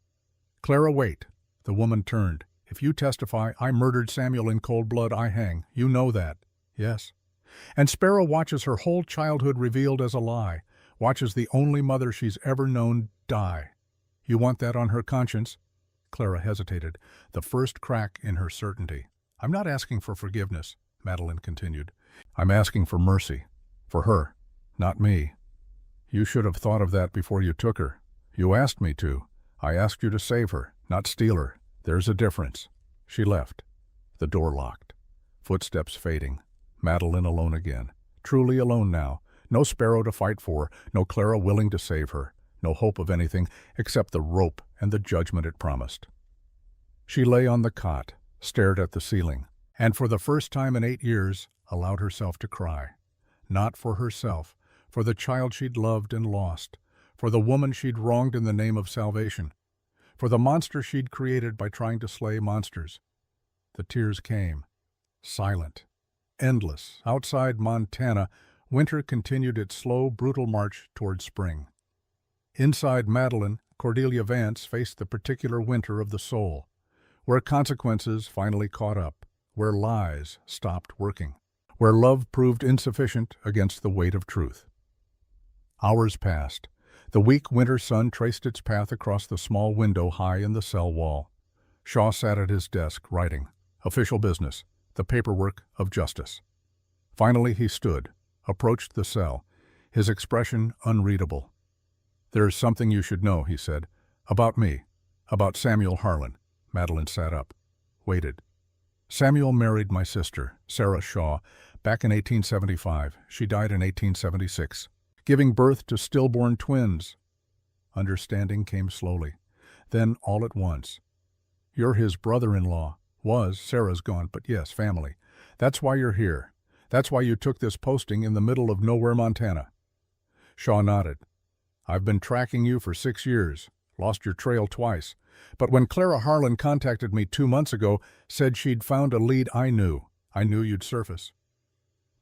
"Clara, wait." The woman turned. "If you testify I murdered Samuel in cold blood, I hang. You know that." "Yes." "And Sparrow watches her whole childhood revealed as a lie, watches the only mother she's ever known die." You want that on her conscience?" Clara hesitated, the first crack in her certainty. "I'm not asking for forgiveness," Madeline continued. "I'm asking for mercy. For her, not me. You should have thought of that before you took her. You asked me to. I asked you to save her, not steal her. There's a difference." She left. The door locked. Footsteps fading. Madeline alone again. Truly alone now. No Sparrow to fight for, no Clara willing to save her. No hope of anything except the rope and the judgment it promised. She lay on the cot, stared at the ceiling, and for the first time in 8 years allowed herself to cry. Not for herself, for the child she'd loved and lost, for the woman she'd wronged in the name of salvation, for the monster she'd created by trying to slay monsters. The tears came, silent, endless. Outside Montana, winter continued its slow, brutal march toward spring. Inside Madeline, Cordelia Vance faced the particular winter of the soul, where consequences finally caught up, where lies stopped working, where love proved insufficient against the weight of truth. Hours passed. The weak winter sun traced its path across the small window high in the cell wall. Shaw sat at his desk, writing. Official business, the paperwork of justice. Finally he stood, approached the cell, his expression unreadable. "There's something you should know," he said. "About me. About Samuel Harlan." Madeline sat up, waited. "Samuel married my sister, Sarah Shaw, back in 1875. She died in 1876, giving birth to stillborn twins." Understanding came slowly, then all at once. "You're his brother-in-law. Was. Sarah's gone, but yes, family. That's why you're here. That's why you took this posting in the middle of nowhere, Montana." Shaw nodded. "I've been tracking you for 6 years, lost your trail twice. But when Clara Harlan contacted me 2 months ago, said she'd found a lead, I knew you'd surface.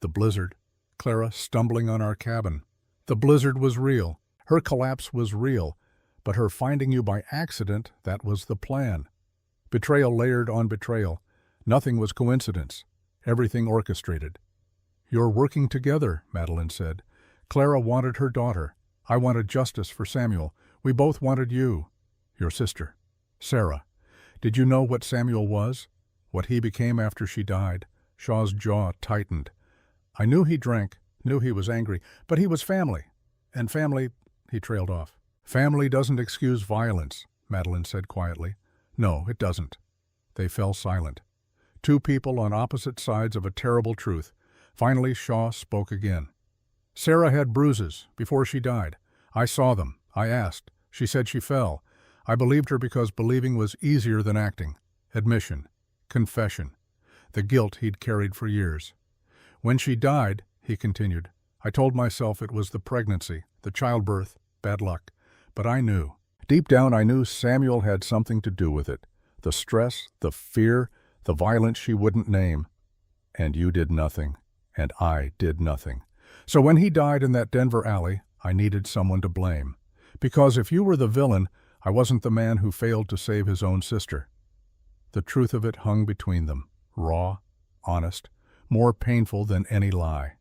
The blizzard, Clara stumbling on our cabin. The blizzard was real. Her collapse was real. But her finding you by accident, that was the plan. Betrayal layered on betrayal. Nothing was coincidence. Everything orchestrated." "You're working together," Madeline said. "Clara wanted her daughter. I wanted justice for Samuel. We both wanted you. Your sister, Sarah. Did you know what Samuel was? What he became after she died?" Shaw's jaw tightened. "I knew he drank, knew he was angry, but he was family. And family—" he trailed off. "Family doesn't excuse violence," Madeline said quietly. "No, it doesn't." They fell silent. Two people on opposite sides of a terrible truth. Finally, Shaw spoke again. "Sarah had bruises before she died. I saw them. I asked. She said she fell. I believed her because believing was easier than acting. Admission. Confession. The guilt he'd carried for years. When she died," he continued, "I told myself it was the pregnancy, the childbirth, bad luck. But I knew. Deep down I knew Samuel had something to do with it. The stress, the fear, the violence she wouldn't name. And you did nothing. And I did nothing. So when he died in that Denver alley, I needed someone to blame. Because if you were the villain, I wasn't the man who failed to save his own sister." The truth of it hung between them, raw, honest, more painful than any lie.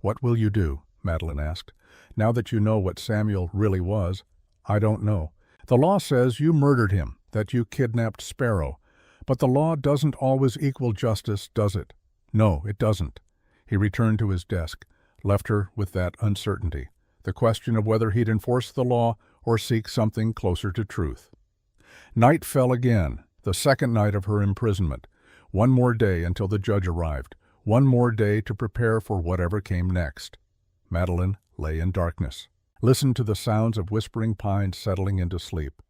"What will you do?" Madeline asked. "Now that you know what Samuel really was." "I don't know. The law says you murdered him, that you kidnapped Sparrow. But the law doesn't always equal justice, does it?" "No, it doesn't." He returned to his desk, left her with that uncertainty, the question of whether he'd enforce the law or seek something closer to truth. Night fell again, the second night of her imprisonment. One more day until the judge arrived. One more day to prepare for whatever came next. Madeline lay in darkness, listened to the sounds of whispering pines settling into sleep.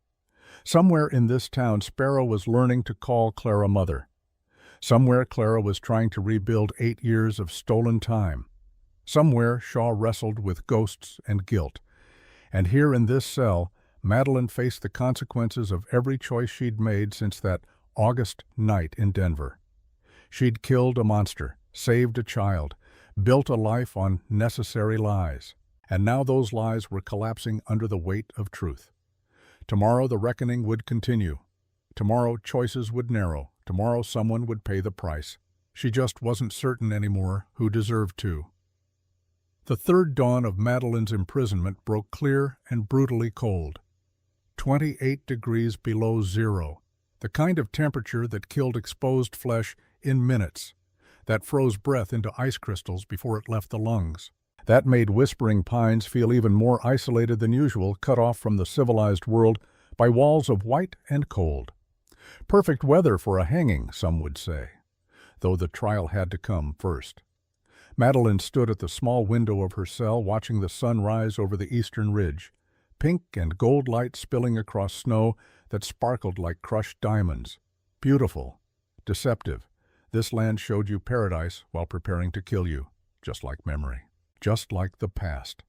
Somewhere in this town, Sparrow was learning to call Clara mother. Somewhere Clara was trying to rebuild 8 years of stolen time. Somewhere Shaw wrestled with ghosts and guilt. And here in this cell, Madeline faced the consequences of every choice she'd made since that August night in Denver. She'd killed a monster, saved a child, built a life on necessary lies. And now those lies were collapsing under the weight of truth. Tomorrow the reckoning would continue. Tomorrow choices would narrow. Tomorrow someone would pay the price. She just wasn't certain anymore who deserved to. The third dawn of Madeline's imprisonment broke clear and brutally cold. 28 degrees below zero, the kind of temperature that killed exposed flesh in minutes, that froze breath into ice crystals before it left the lungs. That made Whispering Pines feel even more isolated than usual, cut off from the civilized world by walls of white and cold. Perfect weather for a hanging, some would say, though the trial had to come first. Madeline stood at the small window of her cell watching the sun rise over the eastern ridge, pink and gold light spilling across snow that sparkled like crushed diamonds. Beautiful, deceptive. This land showed you paradise while preparing to kill you, just like memory, just like the past.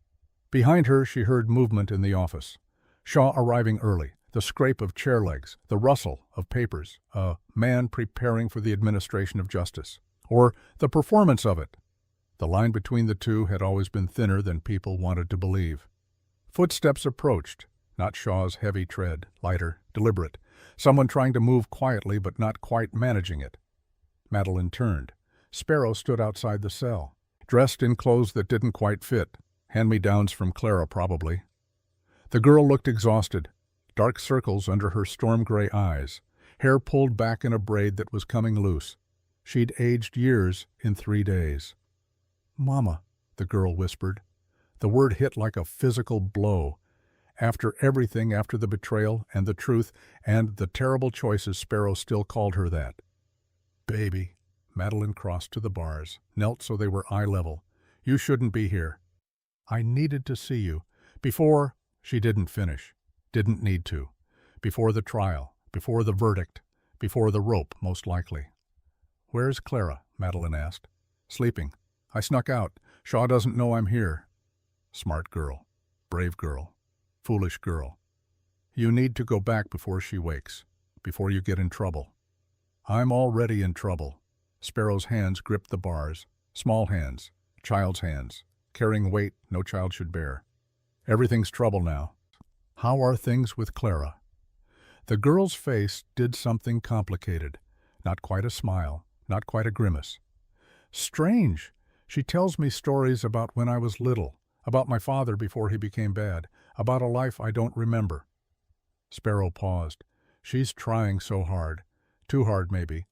Behind her, she heard movement in the office. Shaw arriving early, the scrape of chair legs, the rustle of papers, a man preparing for the administration of justice, or the performance of it. The line between the two had always been thinner than people wanted to believe. Footsteps approached, not Shaw's heavy tread, lighter, deliberate, someone trying to move quietly but not quite managing it. Madeline turned. Sparrow stood outside the cell, dressed in clothes that didn't quite fit, hand-me-downs from Clara probably. The girl looked exhausted, dark circles under her storm-gray eyes, hair pulled back in a braid that was coming loose. She'd aged years in 3 days. "Mama," the girl whispered. The word hit like a physical blow. After everything, after the betrayal and the truth and the terrible choices, Sparrow still called her that. "Baby." Madeline crossed to the bars, knelt so they were eye level. "You shouldn't be here. I needed to see you. Before—" She didn't finish. Didn't need to. Before the trial, before the verdict, before the rope, most likely. "Where's Clara?" Madeline asked. "Sleeping. I snuck out. Shaw doesn't know I'm here." Smart girl. Brave girl. Foolish girl. "You need to go back before she wakes, before you get in trouble." "I'm already in trouble." Sparrow's hands gripped the bars. Small hands. Child's hands. Carrying weight no child should bear. "Everything's trouble now." "How are things with Clara?" The girl's face did something complicated. Not quite a smile. Not quite a grimace. "Strange. She tells me stories about when I was little, about my father before he became bad, about a life I don't remember." Sparrow paused. "She's trying so hard. Too hard, maybe.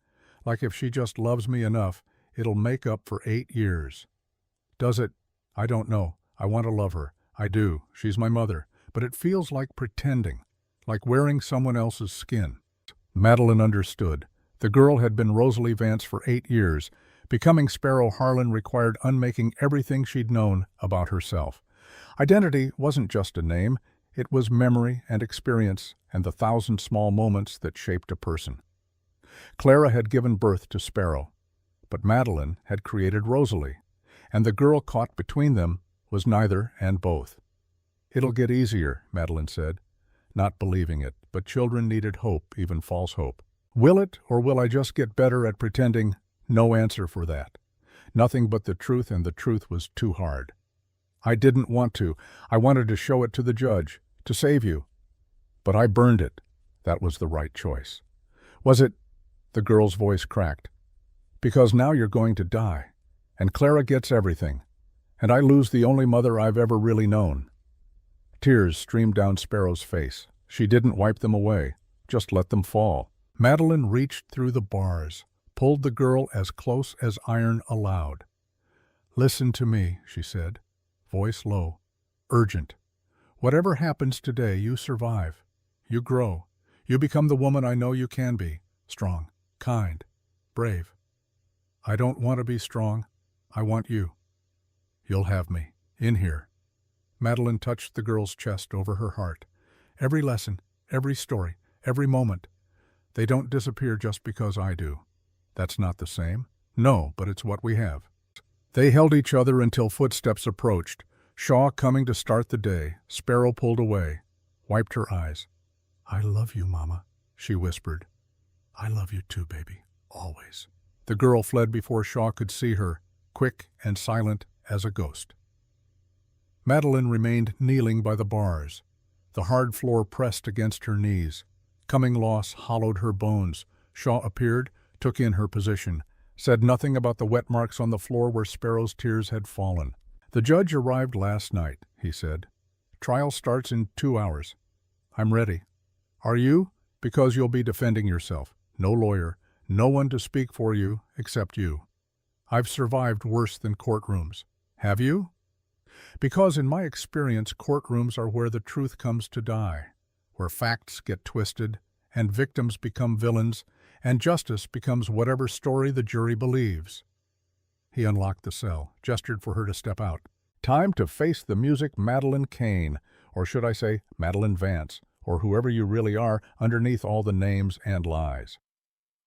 Like if she just loves me enough, it'll make up for 8 years. Does it? I don't know. I want to love her. I do. She's my mother. But it feels like pretending, like wearing someone else's skin." Madeline understood. The girl had been Rosalie Vance for 8 years. Becoming Sparrow Harlan required unmaking everything she'd known about herself. Identity wasn't just a name. It was memory and experience and the 1,000 small moments that shaped a person. Clara had given birth to Sparrow, but Madeline had created Rosalie, and the girl caught between them was neither and both. "It'll get easier," Madeline said, not believing it, but children needed hope, even false hope. "Will it, or will I just get better at pretending?" No answer for that. Nothing but the truth, and the truth was too hard. "I didn't want to. I wanted to show it to the judge, to save you. But I burned it. That was the right choice." "Was it?" The girl's voice cracked. "Because now you're going to die, and Clara gets everything, and I lose the only mother I've ever really known." Tears streamed down Sparrow's face. She didn't wipe them away, just let them fall. Madeline reached through the bars, pulled the girl as close as iron allowed. "Listen to me," she said, voice low, urgent. "Whatever happens today, you survive. You grow. You become the woman I know you can be, strong, kind, brave. I don't want to be strong. I want you. You'll have me, in here." Madeline touched the girl's chest over her heart. "Every lesson, every story, every moment. They don't disappear just because I do. That's not the same. No, but it's what we have." They held each other until footsteps approached. Shaw coming to start the day. Sparrow pulled away, wiped her eyes. "I love you, Mama," she whispered. "I love you too, baby, always." The girl fled before Shaw could see her, quick and silent as a ghost. Madeline remained kneeling by the bars. The hard floor pressed against her knees. Coming loss hollowed her bones. Shaw appeared, took in her position, said nothing about the wet marks on the floor where Sparrow's tears had fallen. "The judge arrived last night," he said. "Trial starts in 2 hours. I'm ready. Are you? Because you'll be defending yourself. No lawyer, no one to speak for you except you. I've survived worse than courtrooms. Have you? Because in my experience, courtrooms are where the truth comes to die, where facts get twisted, and victims become villains, and justice becomes whatever story the jury believes. He unlocked the cell, gestured for her to step out. Time to face the music, Madeline Kane, or should I say Madeline Vance, or whoever you really are underneath all the names and lies.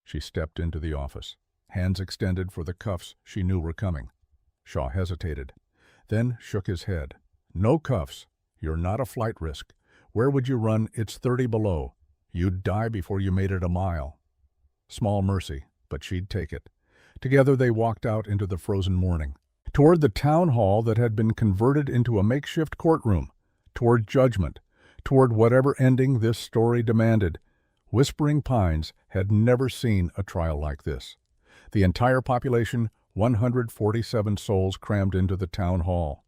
She stepped into the office, hands extended for the cuffs she knew were coming. Shaw hesitated, then shook his head. No cuffs. You're not a flight risk. Where would you run? It's 30 below. You'd die before you made it a mile. Small mercy, but she'd take it. Together they walked out into the frozen morning, toward the town hall that had been converted into a makeshift courtroom, toward judgment, toward whatever ending this story demanded. Whispering Pines had never seen a trial like this. The entire population, 147 souls, crammed into the town hall.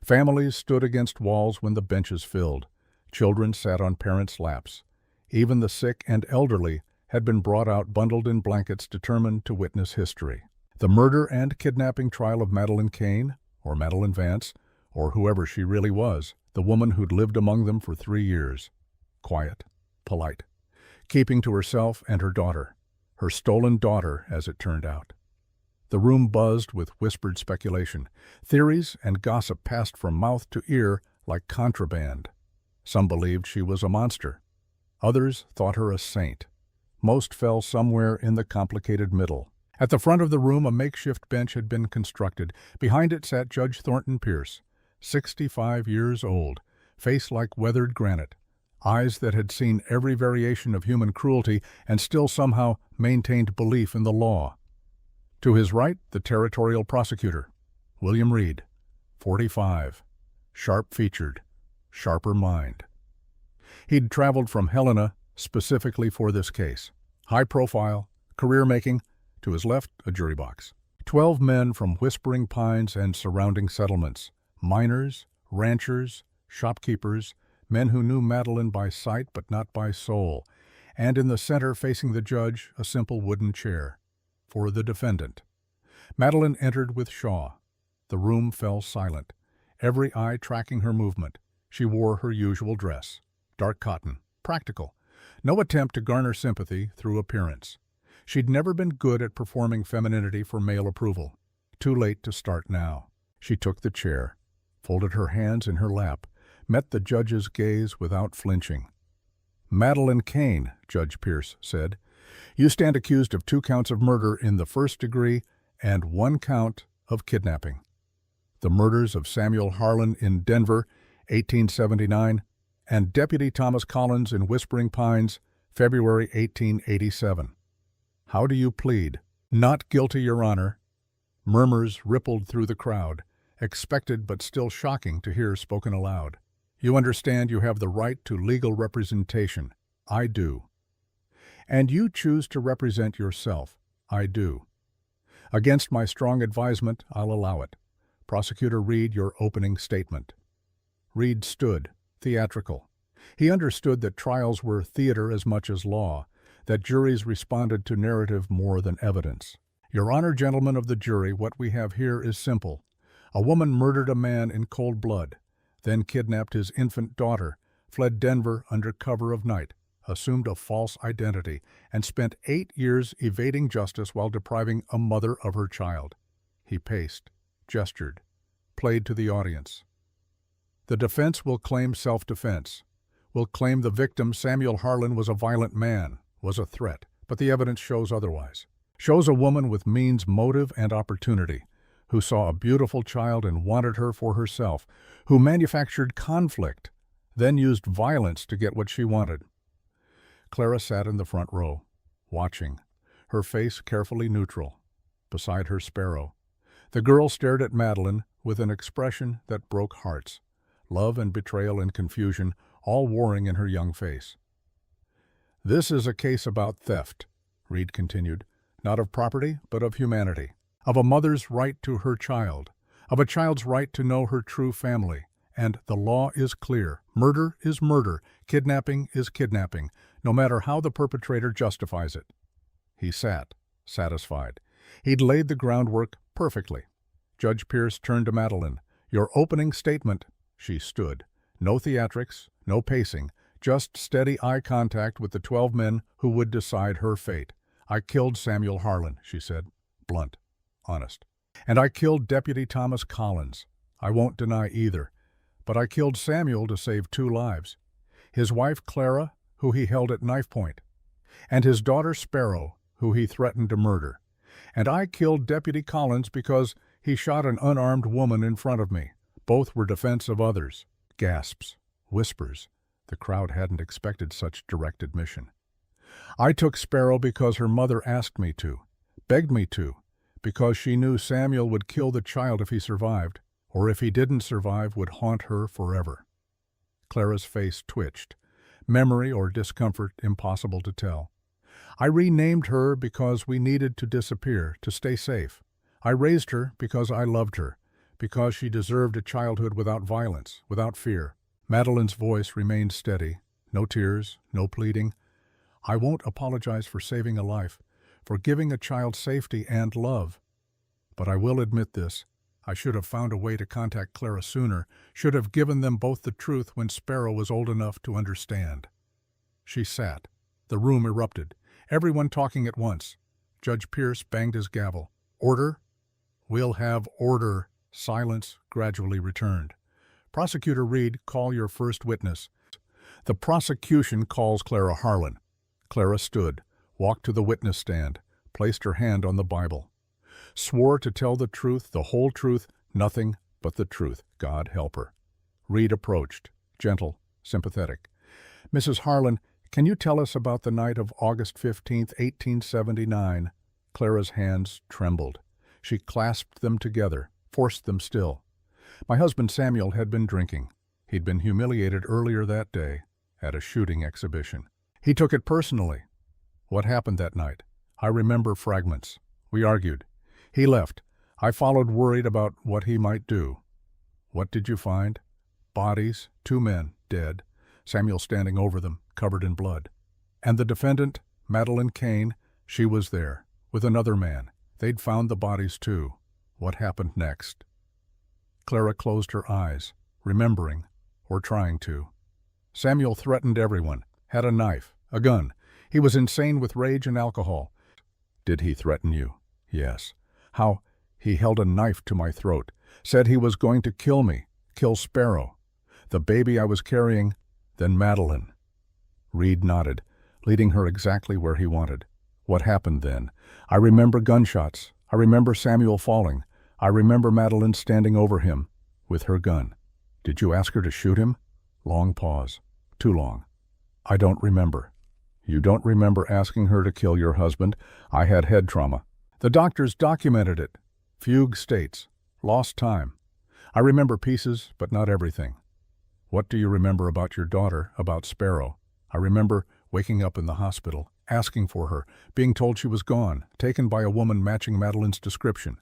Families stood against walls when the benches filled. Children sat on parents' laps. Even the sick and elderly had been brought out bundled in blankets, determined to witness history. The murder and kidnapping trial of Madeline Kane, or Madeline Vance, or whoever she really was, the woman who'd lived among them for 3 years. Quiet, polite, keeping to herself and her daughter, her stolen daughter, as it turned out. The room buzzed with whispered speculation. Theories and gossip passed from mouth to ear like contraband. Some believed she was a monster. Others thought her a saint. Most fell somewhere in the complicated middle. At the front of the room, a makeshift bench had been constructed. Behind it sat Judge Thornton Pierce, 65 years old, face like weathered granite, eyes that had seen every variation of human cruelty and still somehow maintained belief in the law. To his right, the territorial prosecutor, William Reed, 45, sharp-featured, sharper mind. He'd traveled from Helena specifically for this case. High profile, career-making. To his left, a jury box. 12 men from Whispering Pines and surrounding settlements. Miners, ranchers, shopkeepers, men who knew Madeline by sight but not by soul. And in the center, facing the judge, a simple wooden chair. For the defendant. Madeline entered with Shaw. The room fell silent, every eye tracking her movement. She wore her usual dress. Dark cotton, practical. No attempt to garner sympathy through appearance. She'd never been good at performing femininity for male approval. Too late to start now. She took the chair, folded her hands in her lap, met the judge's gaze without flinching. Madeline Kane, Judge Pierce said, you stand accused of 2 counts of murder in the first degree and 1 count of kidnapping. The murders of Samuel Harlan in Denver, 1879, and Deputy Thomas Collins in Whispering Pines, February 1887. How do you plead? Not guilty, Your Honor. Murmurs rippled through the crowd, expected but still shocking to hear spoken aloud. You understand you have the right to legal representation. I do. And you choose to represent yourself. I do. Against my strong advisement, I'll allow it. Prosecutor, read your opening statement. Reed stood, theatrical. He understood that trials were theater as much as law, that juries responded to narrative more than evidence. Your Honor, gentlemen of the jury, what we have here is simple. A woman murdered a man in cold blood, then kidnapped his infant daughter, fled Denver under cover of night, assumed a false identity, and spent 8 years evading justice while depriving a mother of her child. He paced, gestured, played to the audience. The defense will claim self-defense, will claim the victim, Samuel Harlan, was a violent man, was a threat, but the evidence shows otherwise. Shows a woman with means, motive, and opportunity, who saw a beautiful child and wanted her for herself, who manufactured conflict, then used violence to get what she wanted. Clara sat in the front row, watching, her face carefully neutral, beside her sparrow. The girl stared at Madeline with an expression that broke hearts, love and betrayal and confusion all warring in her young face. This is a case about theft, Reed continued, not of property, but of humanity, of a mother's right to her child, of a child's right to know her true family, And the law is clear. Murder is murder. Kidnapping is kidnapping, no matter how the perpetrator justifies it. He sat, satisfied. He'd laid the groundwork perfectly. Judge Pierce turned to Madeline. "Your opening statement." She stood. No theatrics, no pacing, just steady eye contact with the 12 men who would decide her fate. "I killed Samuel Harlan," she said, blunt, honest. "And I killed Deputy Thomas Collins. I won't deny either. But I killed Samuel to save 2 lives. His wife Clara, who he held at knife point, and his daughter Sparrow, who he threatened to murder. And I killed Deputy Collins because he shot an unarmed woman in front of me. Both were defense of others." Gasps, whispers. The crowd hadn't expected such direct admission. "I took Sparrow because her mother asked me to, begged me to, because she knew Samuel would kill the child if he survived, or if he didn't survive, would haunt her forever." Clara's face twitched. Memory or discomfort, impossible to tell. "I renamed her because we needed to disappear, to stay safe. I raised her because I loved her, because she deserved a childhood without violence, without fear." Madeline's voice remained steady. No tears, no pleading. "I won't apologize for saving a life, for giving a child safety and love. But I will admit this. I should have found a way to contact Clara sooner, should have given them both the truth when Sparrow was old enough to understand." She sat. The room erupted. Everyone talking at once. Judge Pierce banged his gavel. "Order?" "We'll have order." Silence gradually returned. "Prosecutor Reed, call your first witness." The prosecution calls Clara Harlan. Clara stood, walked to the witness stand, placed her hand on the Bible. Swore to tell the truth, the whole truth, nothing but the truth. God help her. Reed approached, gentle, sympathetic. "Mrs. Harlan, can you tell us about the night of August 15th, 1879? Clara's hands trembled. She clasped them together, forced them still. "My husband Samuel had been drinking. He'd been humiliated earlier that day at a shooting exhibition. He took it personally. What happened that night? I remember fragments. We argued. He left. I followed, worried about what he might do. What did you find? Bodies, 2 men, dead. Samuel standing over them, covered in blood. And the defendant, Madeline Kane, she was there, with another man. They'd found the bodies too. What happened next?" Clara closed her eyes, remembering, or trying to. "Samuel threatened everyone, had a knife, a gun. He was insane with rage and alcohol." "Did he threaten you?" "Yes." "How?" "He held a knife to my throat, said he was going to kill me, kill Sparrow, the baby I was carrying, then Madeline." Reed nodded, leading her exactly where he wanted. "What happened then?" "I remember gunshots. I remember Samuel falling. I remember Madeline standing over him with her gun." "Did you ask her to shoot him?" Long pause. Too long. "I don't remember." "You don't remember asking her to kill your husband?" "I had head trauma. The doctors documented it. Fugue states. Lost time. I remember pieces, but not everything." "What do you remember about your daughter, about Sparrow?" "I remember waking up in the hospital, asking for her, being told she was gone, taken by a woman matching Madeline's description."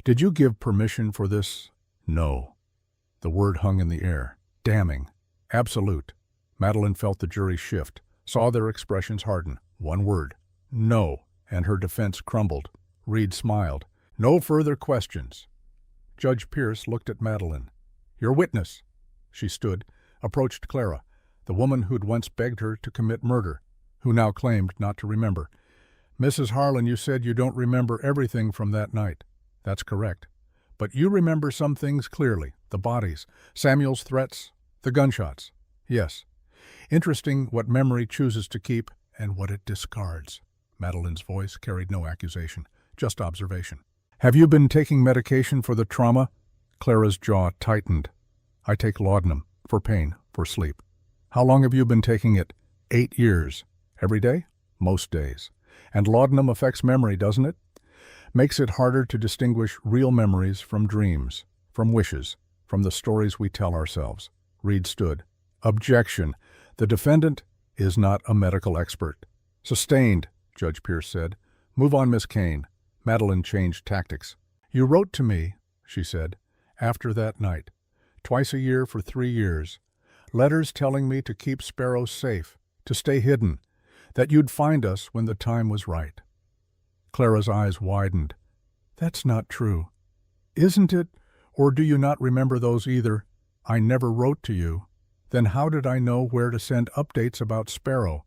"Did you give permission for this?" "No." The word hung in the air. Damning. Absolute. Madeline felt the jury shift, saw their expressions harden. One word. "No." And her defense crumbled. Reed smiled. "No further questions." Judge Pierce looked at Madeline. "Your witness." She stood, approached Clara, the woman who'd once begged her to commit murder, who now claimed not to remember. "Mrs. Harlan, you said you don't remember everything from that night." "That's correct. But you remember some things clearly, the bodies, Samuel's threats, the gunshots." "Yes." "Interesting what memory chooses to keep and what it discards." Madeline's voice carried no accusation, just observation. "Have you been taking medication for the trauma?" Clara's jaw tightened. "I take laudanum, for pain, for sleep." "How long have you been taking it?" 8 years. "Every day?" "Most days." "And laudanum affects memory, doesn't it?" "Makes it harder to distinguish real memories from dreams, from wishes, from the stories we tell ourselves." Reed stood. "Objection. The defendant is not a medical expert." "Sustained," Judge Pierce said. "Move on, Miss Kane." Madeline changed tactics. "You wrote to me," she said, "after that night. twice a year for 3 years. Letters telling me to keep Sparrow safe, to stay hidden, that you'd find us when the time was right. Clara's eyes widened. That's not true. Isn't it? Or do you not remember those either? I never wrote to you. Then how did I know where to send updates about Sparrow?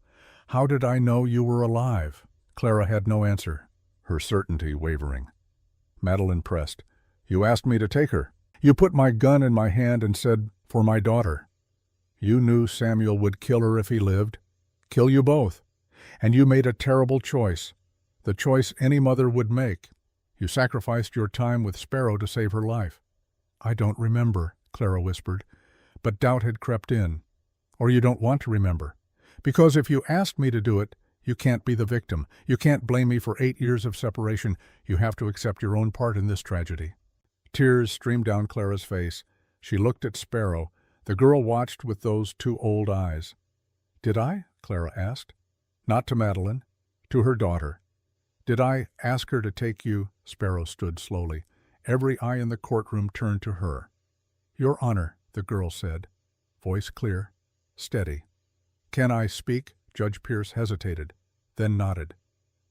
How did I know you were alive? Clara had no answer, her certainty wavering. Madeline pressed. You asked me to take her. You put my gun in my hand and said, for my daughter. You knew Samuel would kill her if he lived. Kill you both. And you made a terrible choice. The choice any mother would make. You sacrificed your time with Sparrow to save her life. I don't remember, Clara whispered, but doubt had crept in. Or you don't want to remember. Because if you asked me to do it, you can't be the victim. You can't blame me for 8 years of separation. You have to accept your own part in this tragedy. Tears streamed down Clara's face. She looked at Sparrow. The girl watched with those 2 old eyes. Did I? Clara asked. Not to Madeline. To her daughter. Did I ask her to take you? Sparrow stood slowly. Every eye in the courtroom turned to her. Your Honor, the girl said, voice clear, steady. Can I speak? Judge Pierce hesitated, then nodded.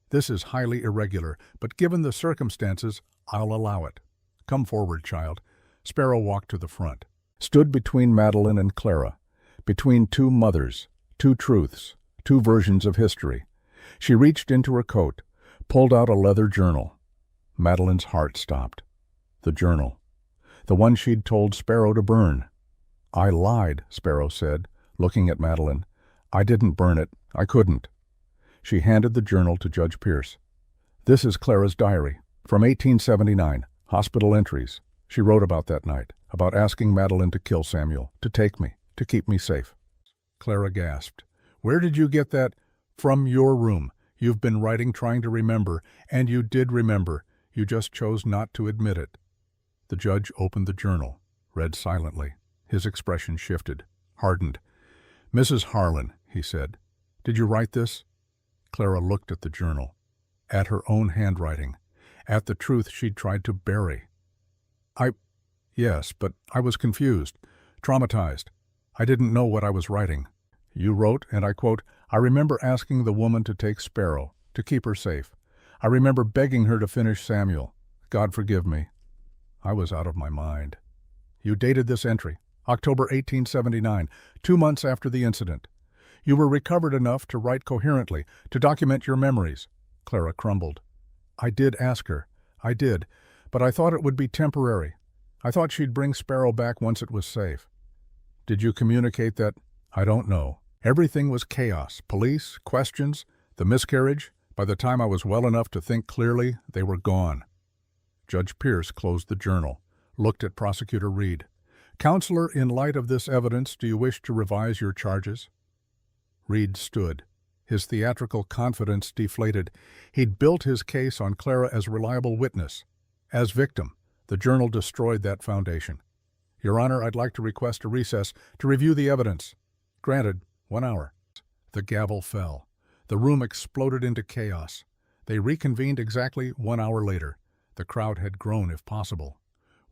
This is highly irregular, but given the circumstances, I'll allow it. Come forward, child. Sparrow walked to the front, stood between Madeline and Clara, between 2 mothers, 2 truths, 2 versions of history. She reached into her coat, pulled out a leather journal. Madeline's heart stopped. The journal. The one she'd told Sparrow to burn. I lied, Sparrow said, looking at Madeline. I didn't burn it. I couldn't. She handed the journal to Judge Pierce. This is Clara's diary, from 1879, hospital entries. She wrote about that night, about asking Madeline to kill Samuel, to take me, to keep me safe. Clara gasped. Where did you get that? From your room. You've been writing trying to remember, and you did remember. You just chose not to admit it. The judge opened the journal, read silently. His expression shifted, hardened. Mrs. Harlan, he said, did you write this? Clara looked at the journal, at her own handwriting, at the truth she'd tried to bury. Yes, but I was confused, traumatized. I didn't know what I was writing. You wrote, and I quote, I remember asking the woman to take Sparrow, to keep her safe. I remember begging her to finish Samuel. God forgive me. I was out of my mind. You dated this entry, October 1879, 2 months after the incident. You were recovered enough to write coherently, to document your memories. Clara crumbled. I did ask her. I did, but I thought it would be temporary. I thought she'd bring Sparrow back once it was safe. Did you communicate that? I don't know. Everything was chaos. Police, questions, the miscarriage. By the time I was well enough to think clearly, they were gone. Judge Pierce closed the journal, looked at Prosecutor Reed. Counselor, in light of this evidence, do you wish to revise your charges? Reed stood, his theatrical confidence deflated. He'd built his case on Clara as reliable witness. As victim, the journal destroyed that foundation. Your Honor, I'd like to request a recess to review the evidence. Granted, 1 hour. The gavel fell. The room exploded into chaos. They reconvened exactly 1 hour later. The crowd had grown, if possible.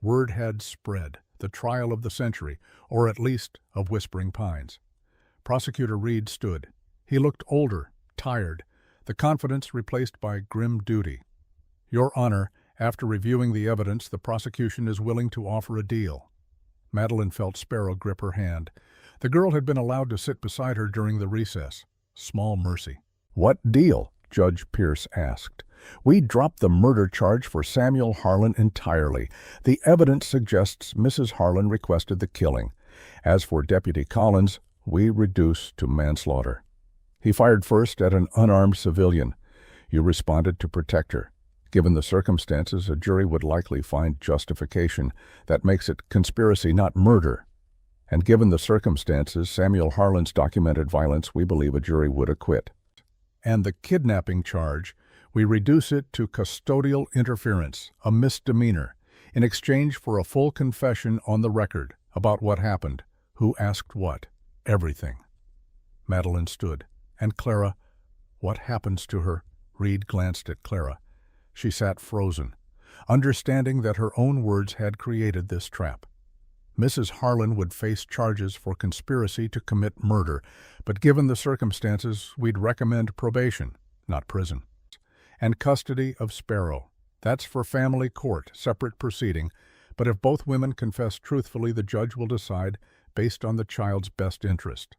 Word had spread, the trial of the century, or at least of Whispering Pines. Prosecutor Reed stood. He looked older, tired, the confidence replaced by grim duty. Your Honor, after reviewing the evidence, the prosecution is willing to offer a deal. Madeline felt Sparrow grip her hand. The girl had been allowed to sit beside her during the recess. Small mercy. What deal? Judge Pierce asked. We dropped the murder charge for Samuel Harlan entirely. The evidence suggests Mrs. Harlan requested the killing. As for Deputy Collins, we reduce to manslaughter. He fired first at an unarmed civilian. You responded to protect her. Given the circumstances, a jury would likely find justification. That makes it conspiracy, not murder. And given the circumstances, Samuel Harlan's documented violence, we believe a jury would acquit. And the kidnapping charge, we reduce it to custodial interference, a misdemeanor, in exchange for a full confession on the record about what happened, who asked what, everything. Madeline stood. And Clara, what happens to her? Reed glanced at Clara. She sat frozen, understanding that her own words had created this trap. Mrs. Harlan would face charges for conspiracy to commit murder, but given the circumstances, we'd recommend probation, not prison. And custody of Sparrow. That's for family court, separate proceeding, but if both women confess truthfully, the judge will decide based on the child's best interest.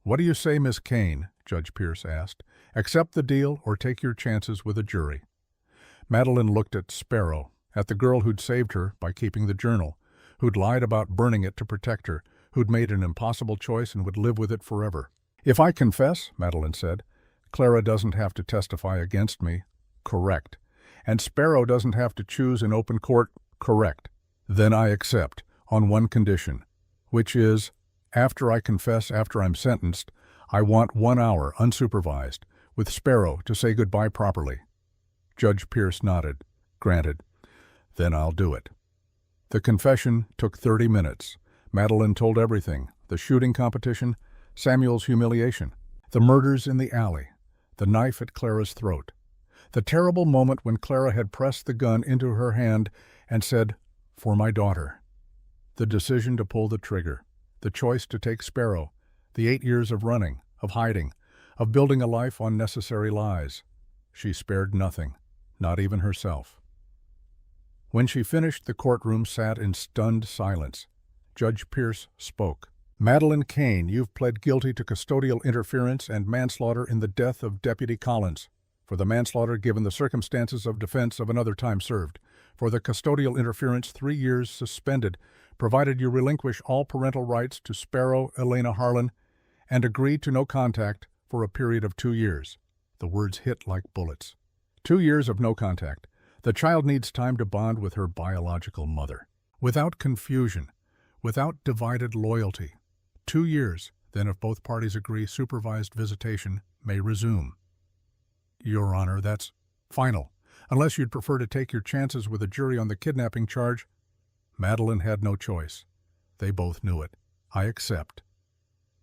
"What do you say, Miss Kane?" Judge Pierce asked. "Accept the deal or take your chances with a jury?" Madeline looked at Sparrow, at the girl who'd saved her by keeping the journal, who'd lied about burning it to protect her, who'd made an impossible choice and would live with it forever. "If I confess," Madeline said, "Clara doesn't have to testify against me." "Correct. And Sparrow doesn't have to choose in open court." "Correct. Then I accept, on one condition, which is, after I confess, after I'm sentenced, I want 1 hour, unsupervised, with Sparrow to say goodbye properly." Judge Pierce nodded. "Granted. Then I'll do it." The confession took 30 minutes. Madeline told everything: the shooting competition, Samuel's humiliation, the murders in the alley, the knife at Clara's throat, the terrible moment when Clara had pressed the gun into her hand and said, "For my daughter." The decision to pull the trigger, the choice to take Sparrow, the 8 years of running, of hiding, of building a life on necessary lies. She spared nothing, not even herself. When she finished, the courtroom sat in stunned silence. Judge Pierce spoke. "Madeline Kane, you've pled guilty to custodial interference and manslaughter in the death of Deputy Collins. For the manslaughter, given the circumstances of defense of another time served. For the custodial interference, 3 years suspended, provided you relinquish all parental rights to Sparrow Elena Harlan and agree to no contact for a period of 2 years. The words hit like bullets. 2 years of no contact. The child needs time to bond with her biological mother. Without confusion, without divided loyalty. 2 years, then if both parties agree, supervised visitation may resume." "Your Honor, that's final. Unless you'd prefer to take your chances with a jury on the kidnapping charge." Madeline had no choice. They both knew it. "I accept."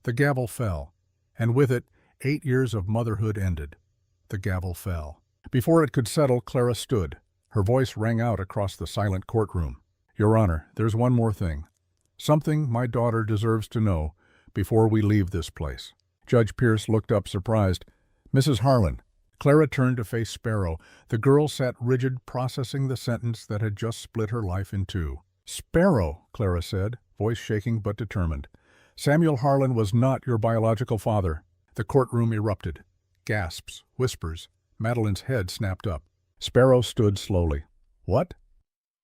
The gavel fell, and with it, 8 years of motherhood ended. The gavel fell. Before it could settle, Clara stood. Her voice rang out across the silent courtroom. "Your Honor, there's one more thing. Something my daughter deserves to know before we leave this place." Judge Pierce looked up surprised. "Mrs. Harlan." Clara turned to face Sparrow. The girl sat rigid, processing the sentence that had just split her life in two. "Sparrow," Clara said, voice shaking but determined. "Samuel Harlan was not your biological father." The courtroom erupted. Gasps, whispers. Madeline's head snapped up. Sparrow stood slowly. "What?"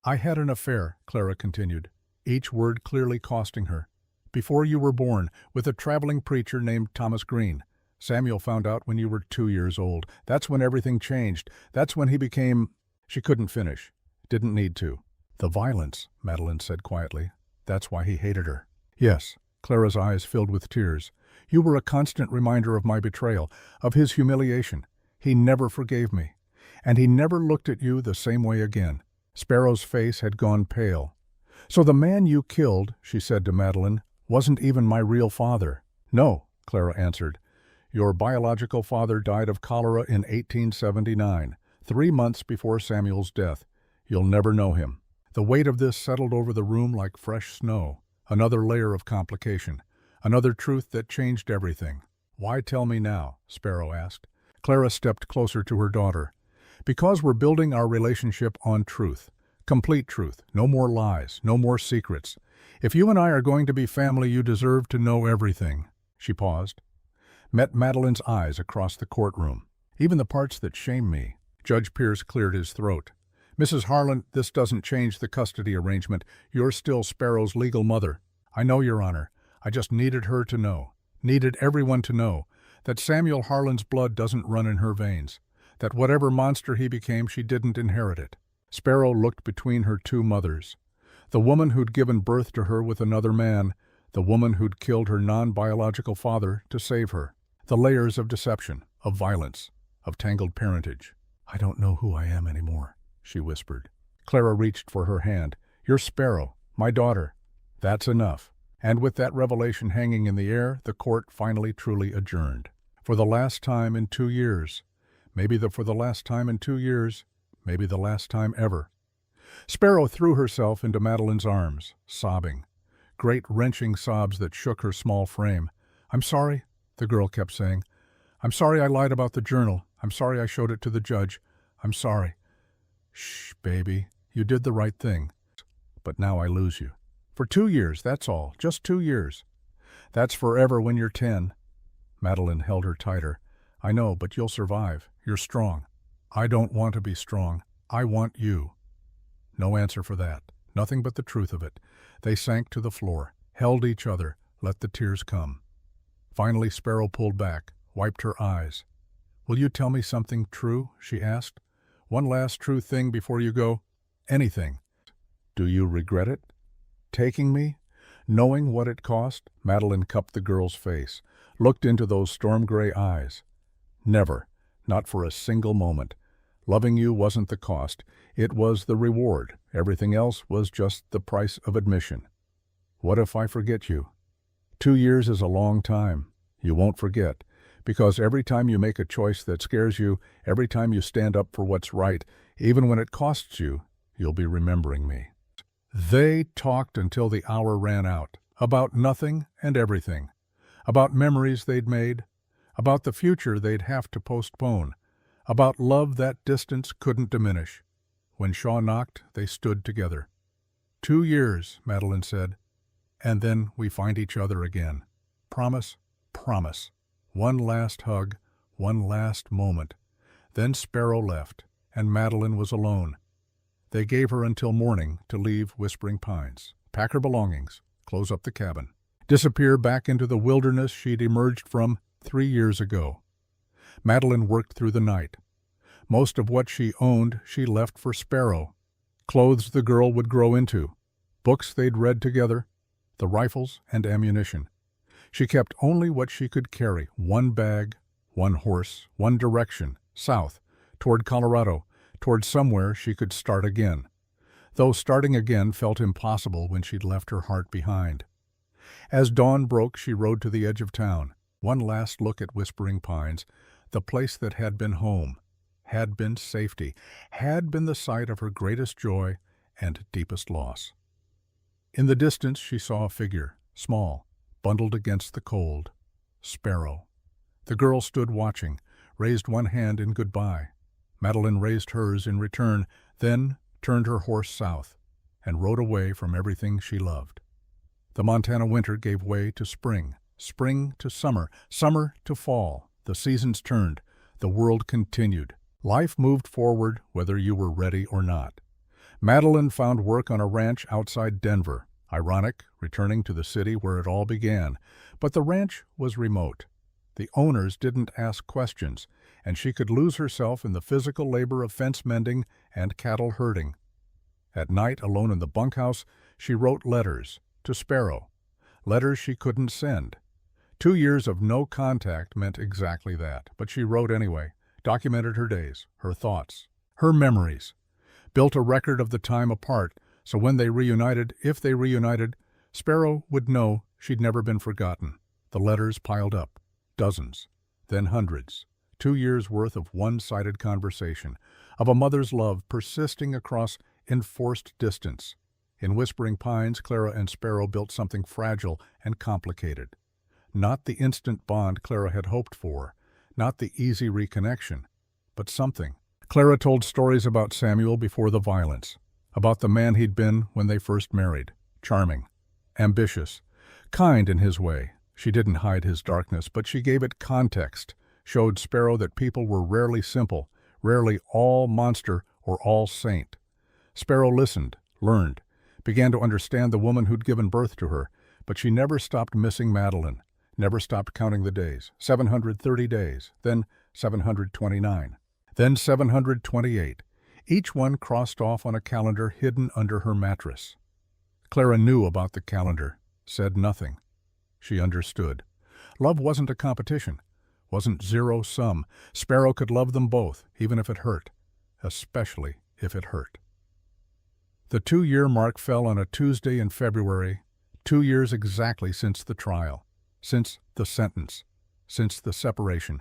"I had an affair," Clara continued, each word clearly costing her. "Before you were born, with a traveling preacher named Thomas Green. Samuel found out when you were 2 years old. That's when everything changed. That's when he became—" She couldn't finish. Didn't need to. "The violence," Madeline said quietly. "That's why he hated her." "Yes." Clara's eyes filled with tears. "You were a constant reminder of my betrayal, of his humiliation. He never forgave me. And he never looked at you the same way again." Sparrow's face had gone pale. "So the man you killed," she said to Madeline, "wasn't even my real father." "No," Clara answered. "Your biological father died of cholera in 1879, 3 months before Samuel's death. You'll never know him." The weight of this settled over the room like fresh snow. Another layer of complication. Another truth that changed everything. "Why tell me now?" Sparrow asked. Clara stepped closer to her daughter. "Because we're building our relationship on truth. Complete truth. No more lies. No more secrets. If you and I are going to be family, you deserve to know everything." She paused. Met Madeline's eyes across the courtroom. "Even the parts that shame me." Judge Pierce cleared his throat. "Mrs. Harlan, this doesn't change the custody arrangement. You're still Sparrow's legal mother." "I know, Your Honor. I just needed her to know, needed everyone to know, that Samuel Harlan's blood doesn't run in her veins, that whatever monster he became, she didn't inherit it." Sparrow looked between her 2 mothers. The woman who'd given birth to her with another man, the woman who'd killed her non-biological father to save her. The layers of deception, of violence, of tangled parentage. "I don't know who I am anymore," she whispered. Clara reached for her hand. "You're Sparrow, my daughter." "That's enough." And with that revelation hanging in the air, the court finally truly adjourned. For the last time in 2 years, maybe for the last time in 2 years, maybe the last time ever. Sparrow threw herself into Madeline's arms, sobbing. great wrenching sobs that shook her small frame. "I'm sorry," the girl kept saying. "I'm sorry I lied about the journal. I'm sorry I showed it to the judge. I'm sorry." "Shh, baby, you did the right thing. But now I lose you. For 2 years, that's all, just 2 years. That's forever when you're 10. Madeline held her tighter. "I know, but you'll survive. You're strong." "I don't want to be strong. I want you." No answer for that. Nothing but the truth of it. They sank to the floor, held each other, let the tears come. Finally Sparrow pulled back, wiped her eyes. "Will you tell me something true?" she asked. "One last true thing before you go? Anything. Do you regret it? Taking me? Knowing what it cost?" Madeline cupped the girl's face, looked into those storm-gray eyes. "Never. Not for a single moment. Loving you wasn't the cost. It was the reward. Everything else was just the price of admission." "What if I forget you?" 2 years is a long time. You won't forget, because every time you make a choice that scares you, every time you stand up for what's right, even when it costs you, you'll be remembering me." They talked until the hour ran out, about nothing and everything, about memories they'd made, about the future they'd have to postpone, about love that distance couldn't diminish. When Shaw knocked, they stood together. 2 years, Madeline said, "and then we find each other again. Promise, promise." One last hug, one last moment. Then Sparrow left, and Madeline was alone. They gave her until morning to leave Whispering Pines, pack her belongings, close up the cabin, disappear back into the wilderness she'd emerged from 3 years ago. Madeline worked through the night. Most of what she owned she left for Sparrow. Clothes the girl would grow into, books they'd read together, the rifles and ammunition. She kept only what she could carry, one bag, one horse, one direction, south, toward Colorado, toward somewhere she could start again, though starting again felt impossible when she'd left her heart behind. As dawn broke, she rode to the edge of town. One last look at Whispering Pines, the place that had been home, had been safety, had been the site of her greatest joy and deepest loss. In the distance she saw a figure, small, bundled against the cold. Sparrow. The girl stood watching, raised one hand in goodbye. Madeline raised hers in return, then turned her horse south, and rode away from everything she loved. The Montana winter gave way to spring, spring to summer, summer to fall. The seasons turned, the world continued. Life moved forward whether you were ready or not. Madeline found work on a ranch outside Denver. Ironic, returning to the city where it all began. But the ranch was remote. The owners didn't ask questions, and she could lose herself in the physical labor of fence mending and cattle herding. At night, alone in the bunkhouse, she wrote letters to Sparrow, letters she couldn't send. 2 years of no contact meant exactly that, but she wrote anyway, documented her days, her thoughts, her memories, built a record of the time apart, so when they reunited, if they reunited, Sparrow would know she'd never been forgotten. The letters piled up. Dozens, then hundreds. 2 years' worth of one-sided conversation, of a mother's love persisting across enforced distance. In Whispering Pines, Clara and Sparrow built something fragile and complicated. Not the instant bond Clara had hoped for, not the easy reconnection, but something. Clara told stories about Samuel before the violence, about the man he'd been when they first married. Charming, ambitious, kind in his way. She didn't hide his darkness, but she gave it context, showed Sparrow that people were rarely simple, rarely all monster or all saint. Sparrow listened, learned, began to understand the woman who'd given birth to her, but she never stopped missing Madeline, never stopped counting the days. 730 days, then 729, then 728. Each one crossed off on a calendar hidden under her mattress. Clara knew about the calendar, said nothing. She understood. Love wasn't a competition, wasn't zero-sum. Sparrow could love them both, even if it hurt, especially if it hurt. The 2-year mark fell on a Tuesday in February, 2 years exactly since the trial, since the sentence, since the separation.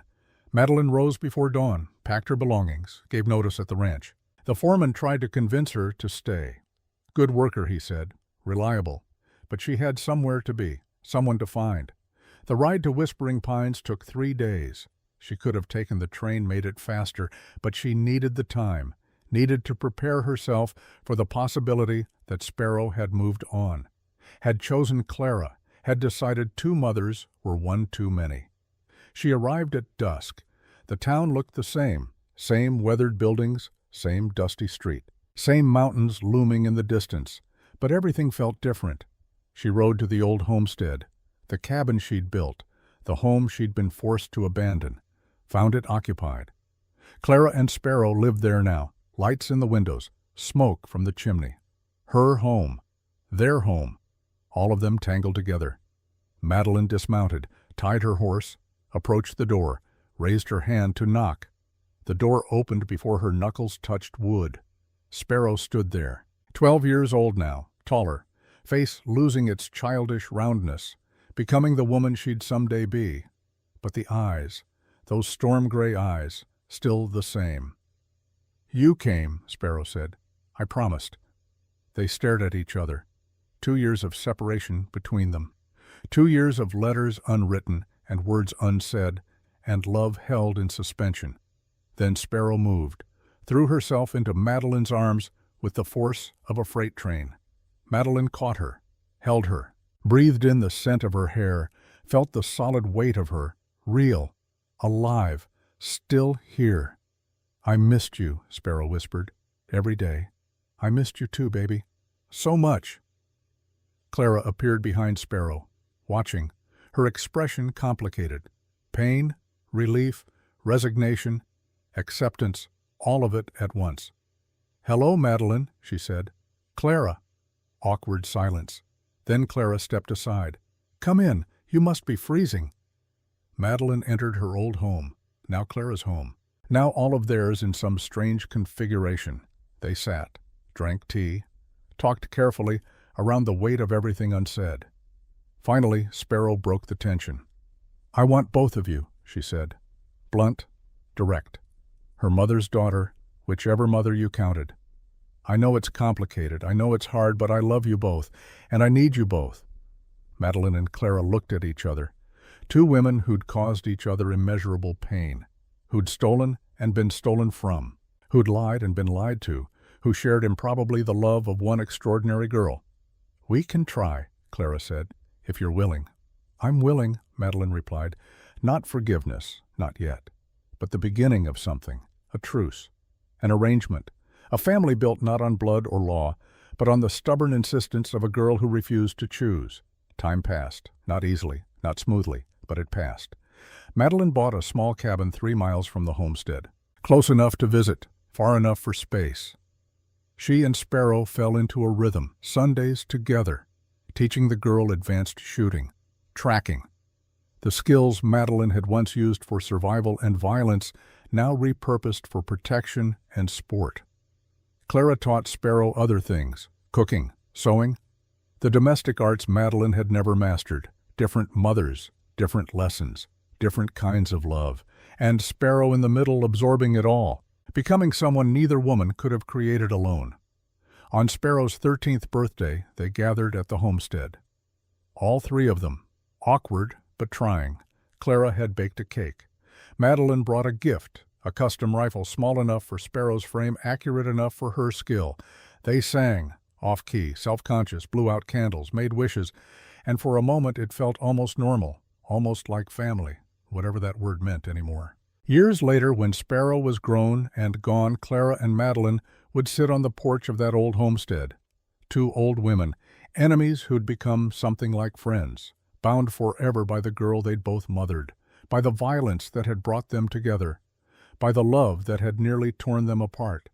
Madeline rose before dawn, packed her belongings, gave notice at the ranch. The foreman tried to convince her to stay. Good worker, he said, reliable. but she had somewhere to be, someone to find. The ride to Whispering Pines took 3 days. She could have taken the train, made it faster, but she needed the time, needed to prepare herself for the possibility that Sparrow had moved on, had chosen Clara, had decided 2 mothers were one too many. She arrived at dusk. The town looked the same weathered buildings, same dusty street, same mountains looming in the distance, but everything felt different. She rode to the old homestead, the cabin she'd built, the home she'd been forced to abandon, found it occupied. Clara and Sparrow lived there now, lights in the windows, smoke from the chimney. Her home, their home, all of them tangled together. Madeline dismounted, tied her horse, approached the door, raised her hand to knock. The door opened before her knuckles touched wood. Sparrow stood there, 12 years old now, taller, face losing its childish roundness, becoming the woman she'd someday be. But the eyes, those storm-gray eyes, still the same. "You came," Sparrow said. "I promised." They stared at each other. 2 years of separation between them. 2 years of letters unwritten and words unsaid, and love held in suspension. Then Sparrow moved, threw herself into Madeline's arms with the force of a freight train. Madeline caught her, held her, breathed in the scent of her hair, felt the solid weight of her, real, alive, still here. "I missed you," Sparrow whispered, "every day. I missed you too, baby. So much." Clara appeared behind Sparrow, watching, her expression complicated. Pain, relief, resignation, acceptance, all of it at once. "Hello, Madeline," she said. "Clara." Awkward silence. Then Clara stepped aside. "Come in, you must be freezing." Madeline entered her old home, now Clara's home, now all of theirs in some strange configuration. They sat, drank tea, talked carefully, around the weight of everything unsaid. Finally, Sparrow broke the tension. "I want both of you," she said. Blunt, direct. Her mother's daughter, whichever mother you counted. "I know it's complicated, I know it's hard, but I love you both, and I need you both." Madeline and Clara looked at each other. 2 women who'd caused each other immeasurable pain, who'd stolen and been stolen from, who'd lied and been lied to, who shared improbably the love of one extraordinary girl. "We can try," Clara said, "if you're willing." "I'm willing," Madeline replied. "Not forgiveness, not yet, but the beginning of something, a truce, an arrangement, a family built not on blood or law, but on the stubborn insistence of a girl who refused to choose." Time passed, not easily, not smoothly, but it passed. Madeline bought a small cabin 3 miles from the homestead, close enough to visit, far enough for space. She and Sparrow fell into a rhythm, Sundays together, teaching the girl advanced shooting, tracking. The skills Madeline had once used for survival and violence, now repurposed for protection and sport. Clara taught Sparrow other things, cooking, sewing, the domestic arts Madeline had never mastered, different mothers, different lessons, different kinds of love, and Sparrow in the middle absorbing it all, becoming someone neither woman could have created alone. On Sparrow's 13th birthday, they gathered at the homestead. All 3 of them, awkward but trying. Clara had baked a cake. Madeline brought a gift, a custom rifle small enough for Sparrow's frame, accurate enough for her skill. They sang, off-key, self-conscious, blew out candles, made wishes, and for a moment it felt almost normal, almost like family, whatever that word meant anymore. Years later, when Sparrow was grown and gone, Clara and Madeline would sit on the porch of that old homestead. 2 old women, enemies who'd become something like friends, bound forever by the girl they'd both mothered, by the violence that had brought them together, by the love that had nearly torn them apart.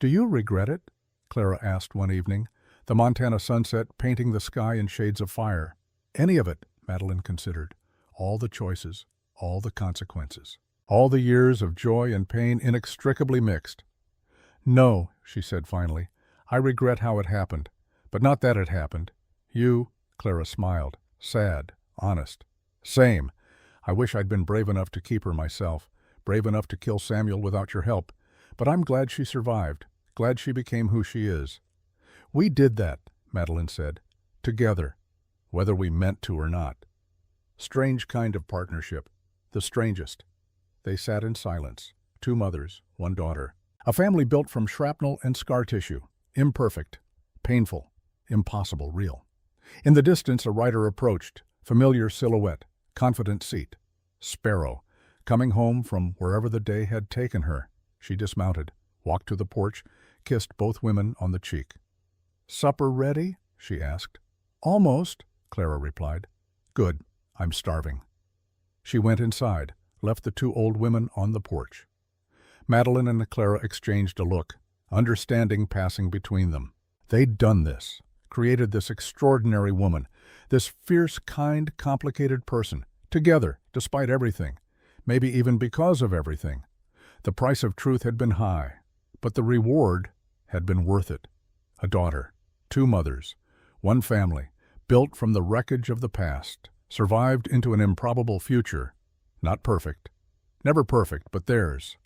"Do you regret it?" Clara asked one evening, the Montana sunset painting the sky in shades of fire. "Any of it," Madeline considered. "All the choices, all the consequences, all the years of joy and pain inextricably mixed." "No," she said finally. "I regret how it happened, but not that it happened. You," Clara smiled, sad, honest. "Same. I wish I'd been brave enough to keep her myself, brave enough to kill Samuel without your help, but I'm glad she survived, glad she became who she is." "We did that," Madeline said. together, whether we meant to or not. Strange kind of partnership, the strangest. They sat in silence, 2 mothers, 1 daughter. A family built from shrapnel and scar tissue, imperfect, painful, impossible, real. In the distance, a rider approached, familiar silhouette, confident seat. Sparrow, coming home from wherever the day had taken her. She dismounted, walked to the porch, kissed both women on the cheek. "Supper ready?" she asked. "Almost," Clara replied. "Good, I'm starving." She went inside, left the 2 old women on the porch. Madeline and Clara exchanged a look, understanding passing between them. They'd done this, created this extraordinary woman, this fierce, kind, complicated person, together, despite everything, maybe even because of everything. The price of truth had been high, but the reward had been worth it. A daughter, 2 mothers, 1 family, built from the wreckage of the past, survived into an improbable future, not perfect, never perfect, but theirs.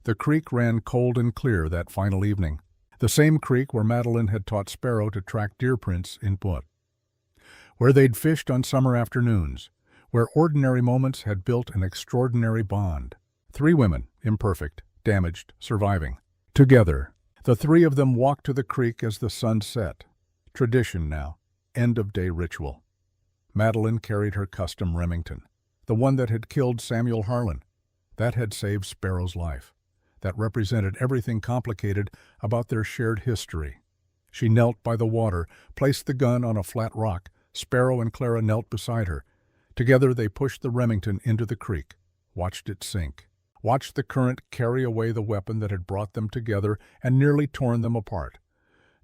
The creek ran cold and clear that final evening, the same creek where Madeline had taught Sparrow to track deer prints in mud, where they'd fished on summer afternoons, where ordinary moments had built an extraordinary bond. 3 women, imperfect, damaged, surviving. Together, the 3 of them walked to the creek as the sun set. Tradition now, end-of-day ritual. Madeline carried her custom Remington, the one that had killed Samuel Harlan. That had saved Sparrow's life. That represented everything complicated about their shared history. She knelt by the water, placed the gun on a flat rock. Sparrow and Clara knelt beside her. Together they pushed the Remington into the creek, watched it sink, watched the current carry away the weapon that had brought them together and nearly torn them apart.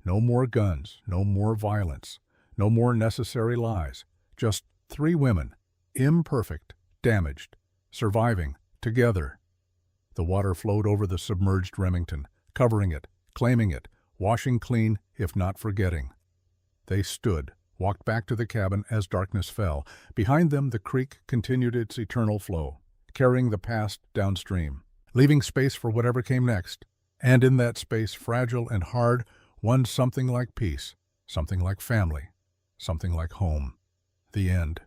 No more guns, no more violence, no more necessary lies. Just 3 women, imperfect, damaged, surviving, together. The water flowed over the submerged Remington, covering it, claiming it, washing clean, if not forgetting. They stood, walked back to the cabin as darkness fell. Behind them, the creek continued its eternal flow, carrying the past downstream, leaving space for whatever came next. And in that space, fragile and hard, one something like peace, something like family, something like home. The end.